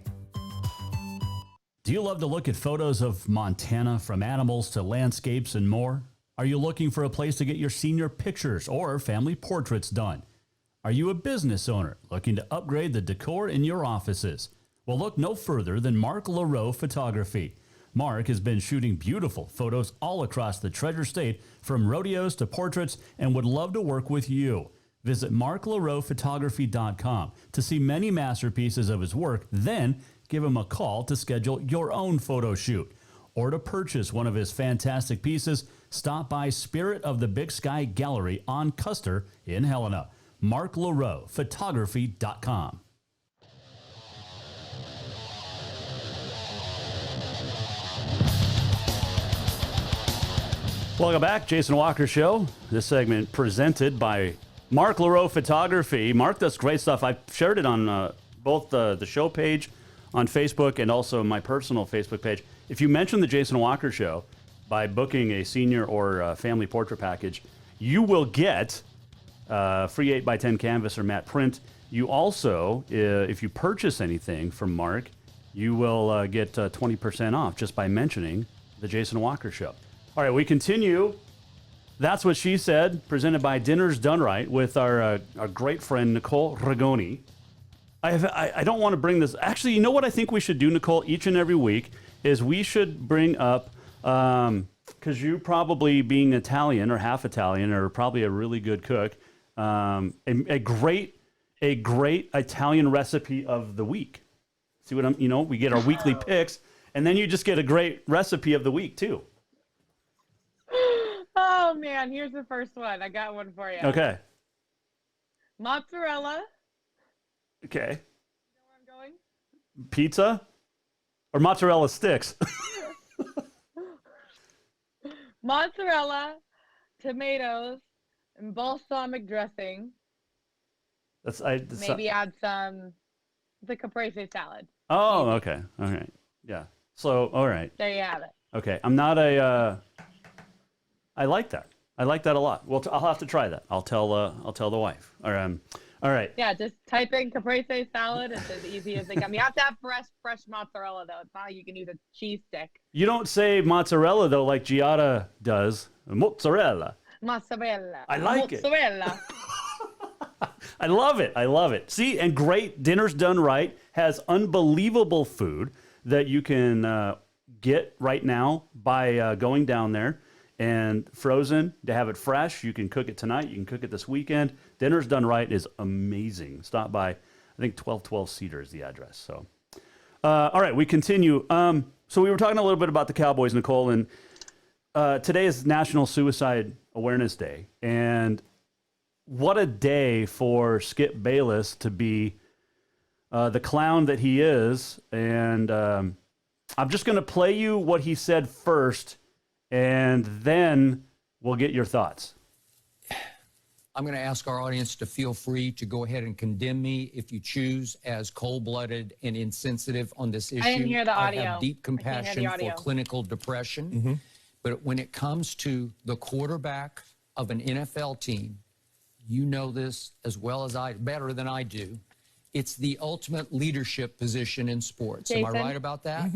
Do you love to look at photos of Montana, from animals to landscapes and more? Are you looking for a place to get your senior pictures or family portraits done? Are you a business owner looking to upgrade the decor in your offices? Well, look no further than Mark LaRoe Photography. Mark has been shooting beautiful photos all across the Treasure State, from rodeos to portraits, and would love to work with you. Visit marklaroephotography.com to see many masterpieces of his work, then give him a call to schedule your own photo shoot. Or to purchase one of his fantastic pieces, stop by Spirit of the Big Sky Gallery on Custer in Helena. marklaroephotography.com. Welcome back, Jason Walker Show. This segment presented by Mark LaRoe Photography. Mark does great stuff. I've shared it on both the show page on Facebook and also my personal Facebook page. If you mention the Jason Walker Show by booking a senior or family portrait package, you will get free 8x10 canvas or matte print. You also, if you purchase anything from Mark, you will get 20% off just by mentioning the Jason Walker Show. All right, we continue. That's What She Said, presented by Dinner's Done Right with our great friend Nicole Rigoni. I don't want to bring this. Actually, you know what I think we should do, Nicole, each and every week is we should bring up, because you probably being Italian or half Italian or probably a really good cook, a great Italian recipe of the week. See what we get our weekly picks, and then you just get a great recipe of the week too. Oh man, here's the first one. I got one for you. Okay. Mozzarella. Okay. You know where I'm going? Pizza or mozzarella sticks? Mozzarella, tomatoes, and balsamic dressing. Maybe add the caprese salad. Oh, okay. All right. Yeah. So, all right. There you have it. Okay. I'm not I like that. I like that a lot. Well, I'll have to try that. I'll tell the wife. All right. Yeah, just type in caprese salad. It's as easy as they come. You have to have fresh mozzarella, though. It's not like you can use a cheese stick. You don't say mozzarella, though, like Giada does. Mozzarella. Mozzarella. I like it. Mozzarella. I love it. I love it. See, and great. Dinner's Done Right has unbelievable food that you can get right now by going down there. And frozen, to have it fresh. You can cook it tonight. You can cook it this weekend. Dinner's Done Right is amazing. Stop by. I think 1212 Cedar is the address. So, all right, we continue. So we were talking a little bit about the Cowboys, Nicole, and today is National Suicide Awareness Day. And what a day for Skip Bayless to be the clown that he is. And I'm just going to play you what he said first, and then we'll get your thoughts. I'm going to ask our audience to feel free to go ahead and condemn me if you choose as cold-blooded and insensitive on this issue. I didn't hear the audio. I have deep compassion for clinical depression. But when it comes to the quarterback of an NFL team, you know this as well as better than I do. It's the ultimate leadership position in sports. Jason? Am I right about that?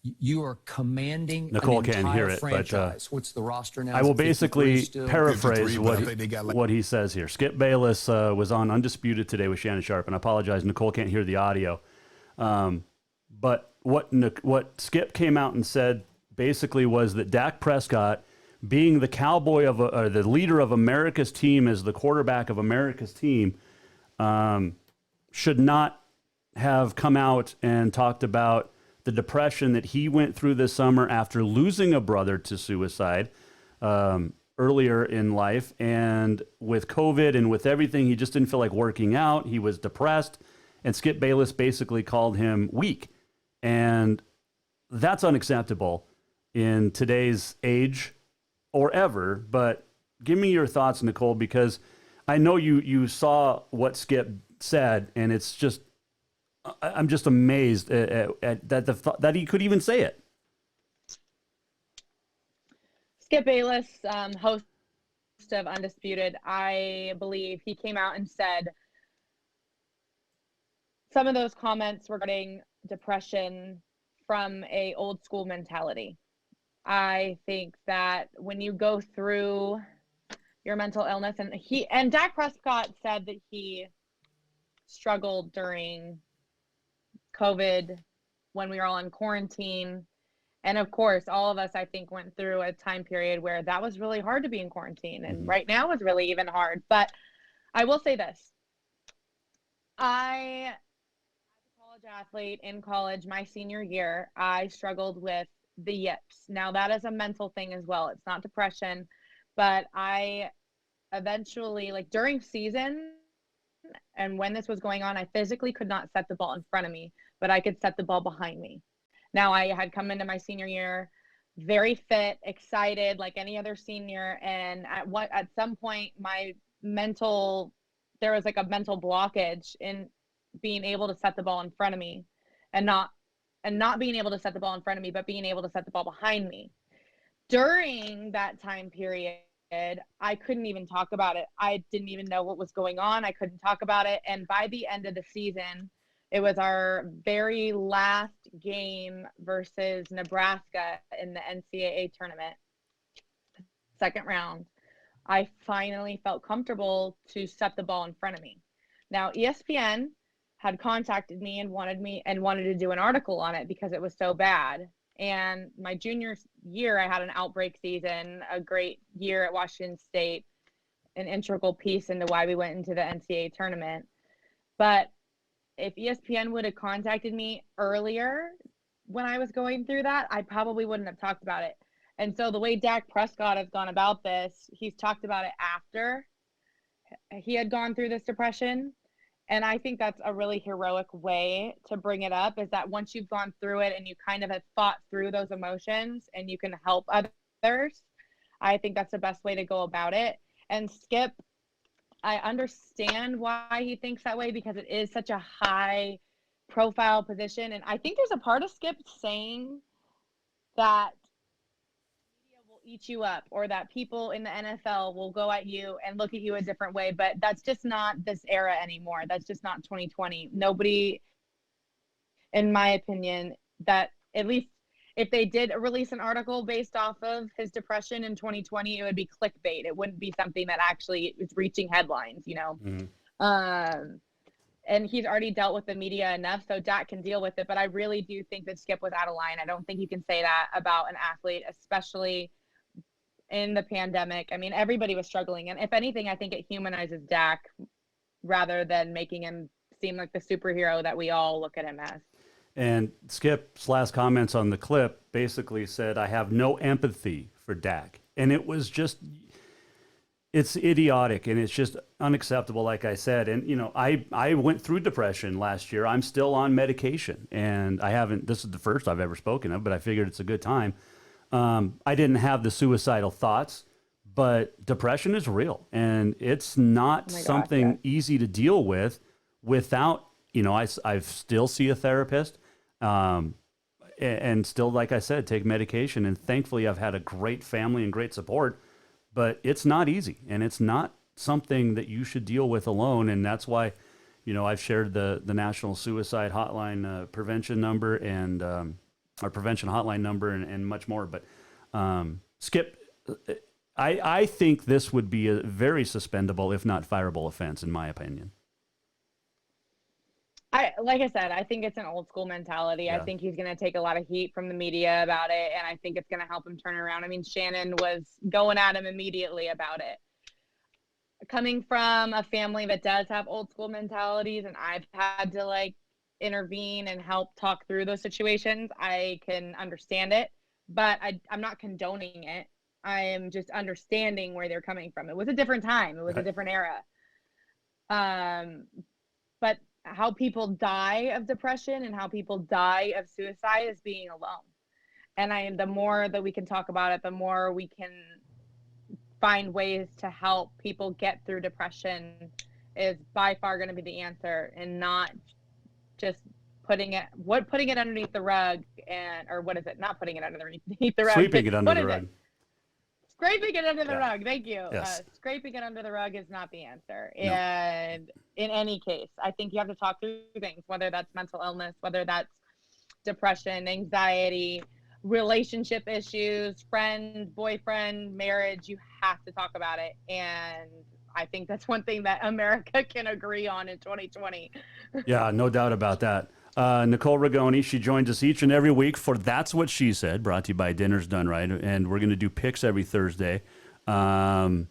You are commanding Nicole an can't entire hear it, franchise. What's the roster now? I will 53 basically still? paraphrase 53, but I think they what he says here. Skip Bayless was on Undisputed today with Shannon Sharp, and I apologize, Nicole can't hear the audio. But what Skip came out and said basically was that Dak Prescott, being the cowboy or the leader of America's team as the quarterback of America's team, should not have come out and talked about the depression that he went through this summer after losing a brother to suicide earlier in life. And with COVID and with everything, he just didn't feel like working out. He was depressed. And Skip Bayless basically called him weak. And that's unacceptable in today's age or ever. But give me your thoughts, Nicole, because I know you saw what Skip said, and it's just, I'm just amazed at that he could even say it. Skip Bayless, host of Undisputed, I believe he came out and said some of those comments regarding depression from a old school mentality. I think that when you go through your mental illness, and Dak Prescott said that he struggled during COVID when we were all in quarantine. And of course, all of us, I think, went through a time period where that was really hard to be in quarantine. And right now is really even hard. But I will say this. I, as a college athlete in college, my senior year, I struggled with the yips. Now, that is a mental thing as well. It's not depression. But I eventually, like during season, and when this was going on, I physically could not set the ball in front of me, but I could set the ball behind me. Now, I had come into my senior year very fit, excited, like any other senior. And at some point, there was like a mental blockage in being able to set the ball in front of me and not and not being able to set the ball in front of me, but being able to set the ball behind me. During that time period, I couldn't even talk about it. I didn't even know what was going on. I couldn't talk about it. And by the end of the season, it was our very last game versus Nebraska in the NCAA tournament, second round. I finally felt comfortable to set the ball in front of me. Now, ESPN had contacted me and wanted to do an article on it because it was so bad. And my junior year, I had an outbreak season, a great year at Washington State, an integral piece into why we went into the NCAA tournament. But if ESPN would have contacted me earlier when I was going through that, I probably wouldn't have talked about it. And so the way Dak Prescott has gone about this, he's talked about it after he had gone through this depression. And I think that's a really heroic way to bring it up, is that once you've gone through it and you kind of have fought through those emotions and you can help others, I think that's the best way to go about it. And Skip, I understand why he thinks that way, because it is such a high profile position. And I think there's a part of Skip saying that media will eat you up, or that people in the NFL will go at you and look at you a different way. But that's just not this era anymore. That's just not 2020. Nobody, in my opinion, that at least if they did release an article based off of his depression in 2020, it would be clickbait. It wouldn't be something that actually is reaching headlines, you know? Mm-hmm. And he's already dealt with the media enough, so Dak can deal with it. But I really do think that Skip was out of line. I don't think you can say that about an athlete, especially in the pandemic. I mean, everybody was struggling. And if anything, I think it humanizes Dak rather than making him seem like the superhero that we all look at him as. And Skip's last comments on the clip basically said, I have no empathy for Dak. And it was just, it's idiotic and it's just unacceptable, like I said. And, you know, I went through depression last year. I'm still on medication, and I haven't, this is the first I've ever spoken of, but I figured it's a good time. I didn't have the suicidal thoughts, but depression is real, and it's not something easy to deal with without, you know, I still see a therapist, and still, like I said, take medication. And thankfully I've had a great family and great support, but it's not easy, and it's not something that you should deal with alone. And that's why, you know, I've shared the National Suicide Hotline prevention number and our prevention hotline number and much more. But Skip, I think this would be a very suspendable, if not fireable offense, in my opinion. Like I said, I think it's an old school mentality. Yeah. I think he's going to take a lot of heat from the media about it, and I think it's going to help him turn around. I mean, Shannon was going at him immediately about it. Coming from a family that does have old school mentalities, and I've had to like intervene and help talk through those situations, I can understand it, but I'm not condoning it. I am just understanding where they're coming from. It was a different time. It was a different era. But how people die of depression and how people die of suicide is being alone. And the more that we can talk about it, the more we can find ways to help people get through depression is by far going to be the answer, and not just putting it underneath the rug, or what is it? Not putting it underneath the rug. Sweeping it under the rug. Scraping it under the rug. Thank you. Yes. Scraping it under the rug is not the answer. No. And in any case, I think you have to talk through things, whether that's mental illness, whether that's depression, anxiety, relationship issues, friend, boyfriend, marriage. You have to talk about it. And I think that's one thing that America can agree on in 2020. Yeah, no doubt about that. Nicole Rigoni, she joins us each and every week for That's What She Said, brought to you by Dinner's Done Right. And we're going to do picks every Thursday. So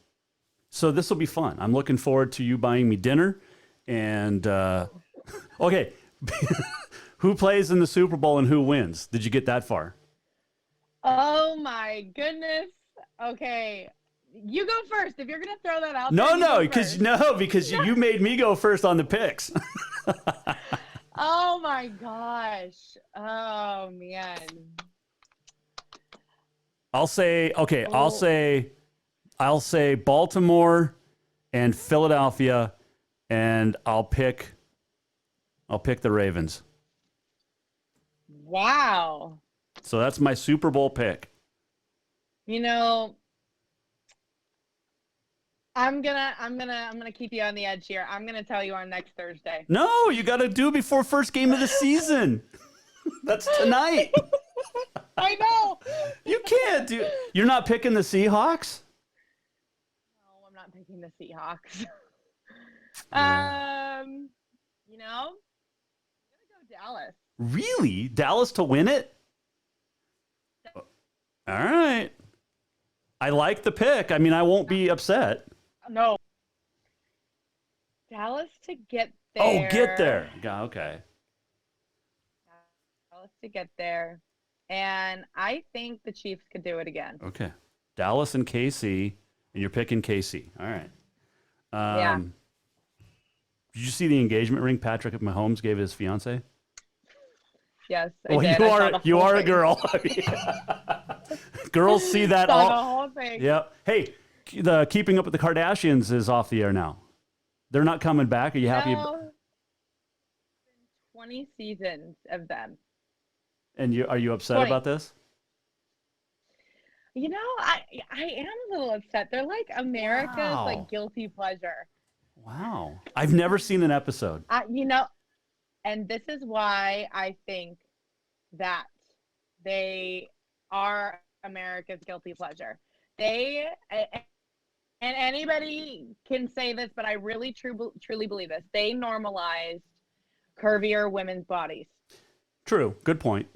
this will be fun. I'm looking forward to you buying me dinner. And, okay, who plays in the Super Bowl and who wins? Did you get that far? Oh, my goodness. Okay. You go first. If you're going to throw that out there, because you made me go first on the picks. Oh my gosh. Oh man. I'll say Baltimore and Philadelphia, and I'll pick the Ravens. Wow. So that's my Super Bowl pick. You know, I'm gonna keep you on the edge here. I'm gonna tell you on next Thursday. No, you got to do before first game of the season. That's tonight. I know. You can't do. You're not picking the Seahawks? No, I'm not picking the Seahawks. Yeah. You know, I'm gonna go Dallas. Really? Dallas to win it? All right. I like the pick. I mean, I won't be upset. No. Dallas to get there. Oh, get there. Okay. Dallas to get there. And I think the Chiefs could do it again. Okay. Dallas and KC, and you're picking KC. All right. Yeah. Did you see the engagement ring Patrick Mahomes gave his fiance? Yes, Well, I did. you are a girl. Girls see that Saw all. the whole thing. Yep. Hey, the Keeping Up with the Kardashians is off the air now. They're not coming back. Are you happy? No, 20 seasons of them. And are you upset 20. about this? You know, I am a little upset. They're like America's Wow. like guilty pleasure. Wow. I've never seen an episode. You know, and this is why I think that they are America's guilty pleasure. And anybody can say this, but I really truly believe this. They normalized curvier women's bodies. True. Good point.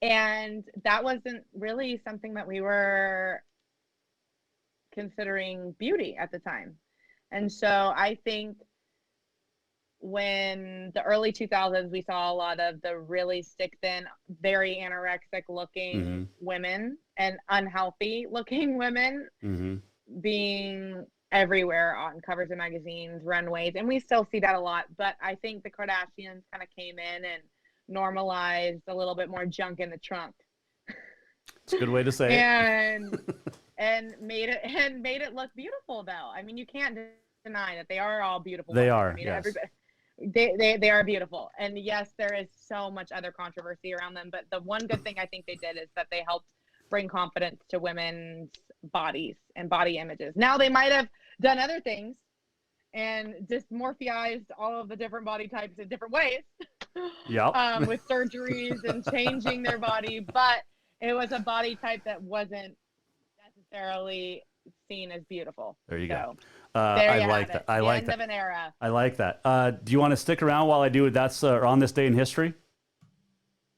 And that wasn't really something that we were considering beauty at the time. And so I think when the early 2000s, we saw a lot of the really stick thin, very anorexic looking women and unhealthy looking women being everywhere on covers of magazines, runways. And we still see that a lot. But I think the Kardashians kind of came in and normalized a little bit more junk in the trunk. It's a good way to say it. And made it look beautiful, though. I mean, you can't deny that they are all beautiful. They women. are. I mean, Yes. everybody, they are beautiful. And yes, there is so much other controversy around them. But the one good thing I think they did is that they helped bring confidence to women's bodies and body images. Now they might have done other things and dysmorphized all of the different body types in different ways. Yep. With surgeries and changing their body, but it was a body type that wasn't necessarily seen as beautiful. There you go. There I you like have that. it. I The like end that. of an era. I like that. Do you want to stick around while I do that's on this day in history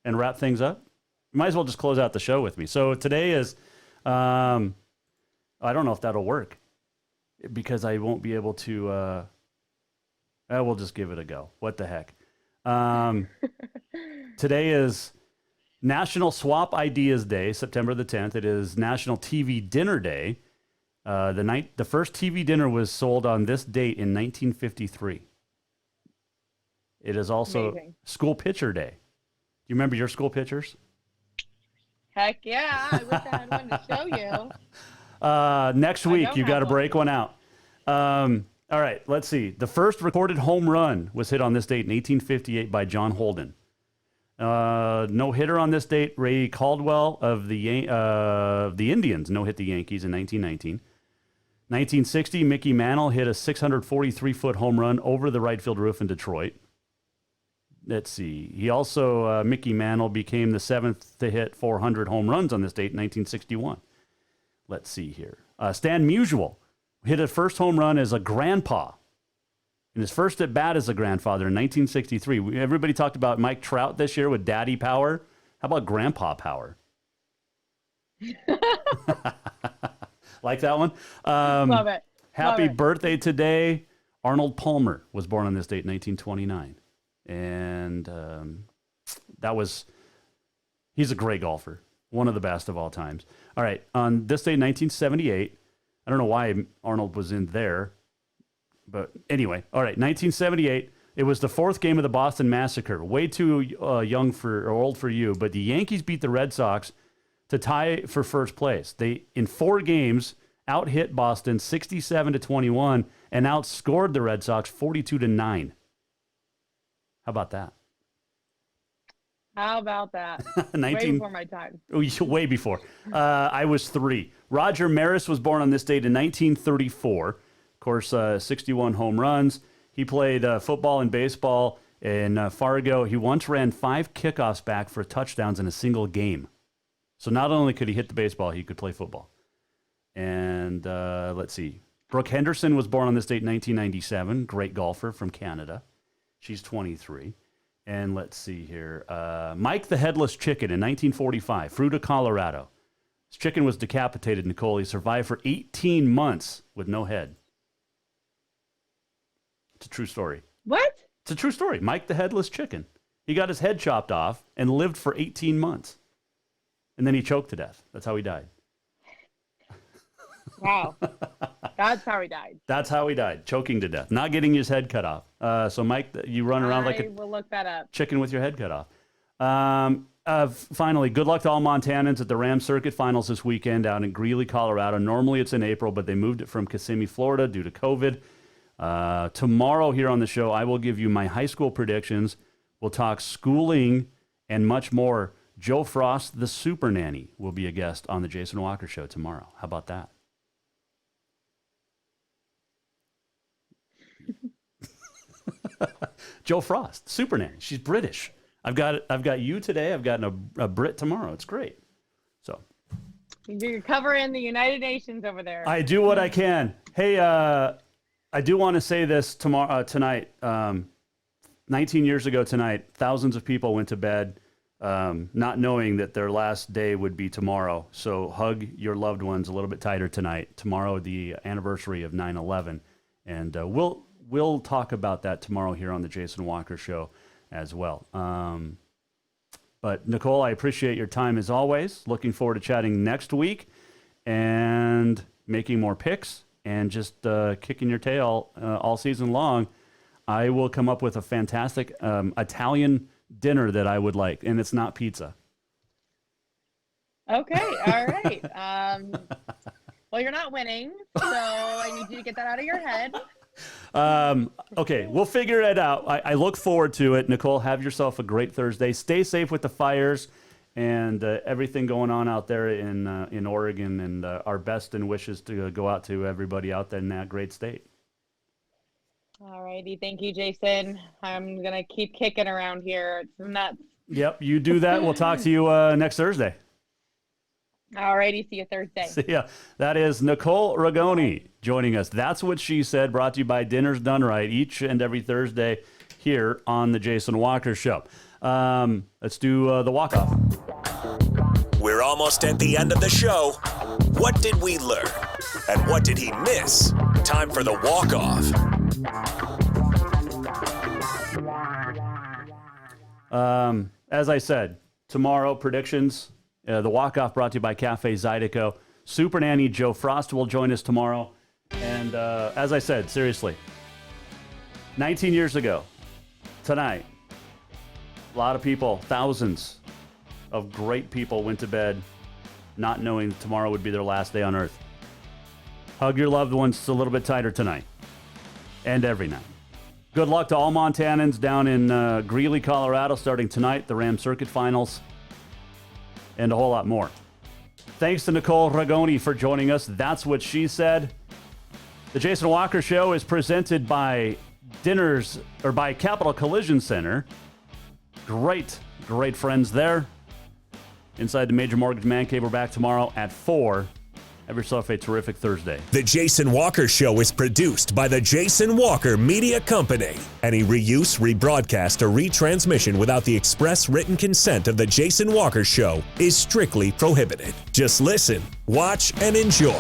and wrap things up? You might as well just close out the show with me. So today is, I don't know if that'll work because I won't be able to. We'll just give it a go. What the heck? Today is National Swap Ideas Day, September the 10th. It is National TV Dinner Day. The first TV dinner was sold on this date in 1953. It is also Amazing. School Pitcher Day. Do you remember your school pitchers? Heck yeah. I wish I had one to show you. Next week, you got to break one out. All right, let's see. The first recorded home run was hit on this date in 1858 by John Holden. No hitter on this date. Ray Caldwell of the Indians no hit the Yankees in 1919. 1960, Mickey Mantle hit a 643-foot home run over the right field roof in Detroit. Let's see. He also, Mickey Mantle became the seventh to hit 400 home runs on this date in 1961. Let's see here. Stan Musial hit a first home run as a grandpa. In his first at bat as a grandfather in 1963. Everybody talked about Mike Trout this year with daddy power. How about grandpa power? Like that one? Love it. Happy Love it. birthday today. Arnold Palmer was born on this date in 1929. And he's a great golfer. One of the best of all times. All right. On this day, 1978, I don't know why Arnold was in there. But anyway, all right, 1978, it was the fourth game of the Boston Massacre. Way too old for you, but the Yankees beat the Red Sox to tie for first place. They, in 4 games, out-hit Boston 67-21 and outscored the Red Sox 42-9. How about that? How about that? Way before my time. Way before. I was 3. Roger Maris was born on this date in 1934. Of course, 61 home runs. He played football and baseball in Fargo. He once ran 5 kickoffs back for touchdowns in a single game. So not only could he hit the baseball, he could play football. And let's see. Brooke Henderson was born on this date in 1997. Great golfer from Canada. She's 23. And let's see here. Mike the Headless Chicken in 1945, Fruita, Colorado. His chicken was decapitated, Nicole. He survived for 18 months with no head. It's a true story. What? It's a true story. Mike the Headless Chicken. He got his head chopped off and lived for 18 months. And then he choked to death. That's how he died. Wow. That's how he died. That's how he died, choking to death, not getting his head cut off. So, Mike, you run around like a we'll look that up. Chicken with your head cut off. Finally, good luck to all Montanans at the Ram Circuit Finals this weekend out in Greeley, Colorado. Normally it's in April, but they moved it from Kissimmee, Florida due to COVID. Tomorrow here on the show, I will give you my high school predictions. We'll talk schooling and much more. Joe Frost, the super nanny, will be a guest on the Jason Walker Show tomorrow. How about that? Joe Frost, super nanny. She's British. I've got you today. I've got a Brit tomorrow. It's great. So you're covering the United Nations over there. I do what I can. Hey, I do want to say this tonight. 19 years ago tonight, thousands of people went to bed not knowing that their last day would be tomorrow. So hug your loved ones a little bit tighter tonight. Tomorrow, the anniversary of 9/11, and we'll talk about that tomorrow here on the Jason Walker Show as well. But Nicole, I appreciate your time as always. Looking forward to chatting next week and making more picks and just kicking your tail all season long. I will come up with a fantastic Italian dinner that I would like, and it's not pizza. Okay, all right. Well, you're not winning, so I need you to get that out of your head. Okay, we'll figure it out. I look forward to it. Nicole, have yourself a great Thursday. Stay safe with the fires and everything going on out there in Oregon, and our best and wishes to go out to everybody out there in that great state. All righty. Thank you, Jason. I'm going to keep kicking around here. It's nuts. Yep, you do that. We'll talk to you next Thursday. All righty. See you Thursday. See ya. That is Nicole Rigoni joining us. That's What She Said, brought to you by Dinner's Done Right each and every Thursday here on the Jason Walker Show. Let's do the walk-off. We're almost at the end of the show. What did we learn? And what did he miss? Time for the walk-off. As I said, tomorrow, predictions. The walk-off brought to you by Cafe Zydeco. Super Nanny Joe Frost will join us tomorrow. And as I said, seriously, 19 years ago, tonight, a lot of people, thousands of great people went to bed not knowing tomorrow would be their last day on Earth. Hug your loved ones a little bit tighter tonight and every night. Good luck to all Montanans down in Greeley, Colorado, starting tonight, the Ram Circuit Finals, and a whole lot more. Thanks to Nicole Rigoni for joining us. That's What She Said. The Jason Walker Show is presented by by Capital Collision Center. Great friends there. Inside the Major Mortgage Man Cave. We're back tomorrow at 4. Have yourself a terrific Thursday. The Jason Walker Show is produced by the Jason Walker Media Company. Any reuse, rebroadcast, or retransmission without the express written consent of the Jason Walker Show is strictly prohibited. Just listen, watch, and enjoy.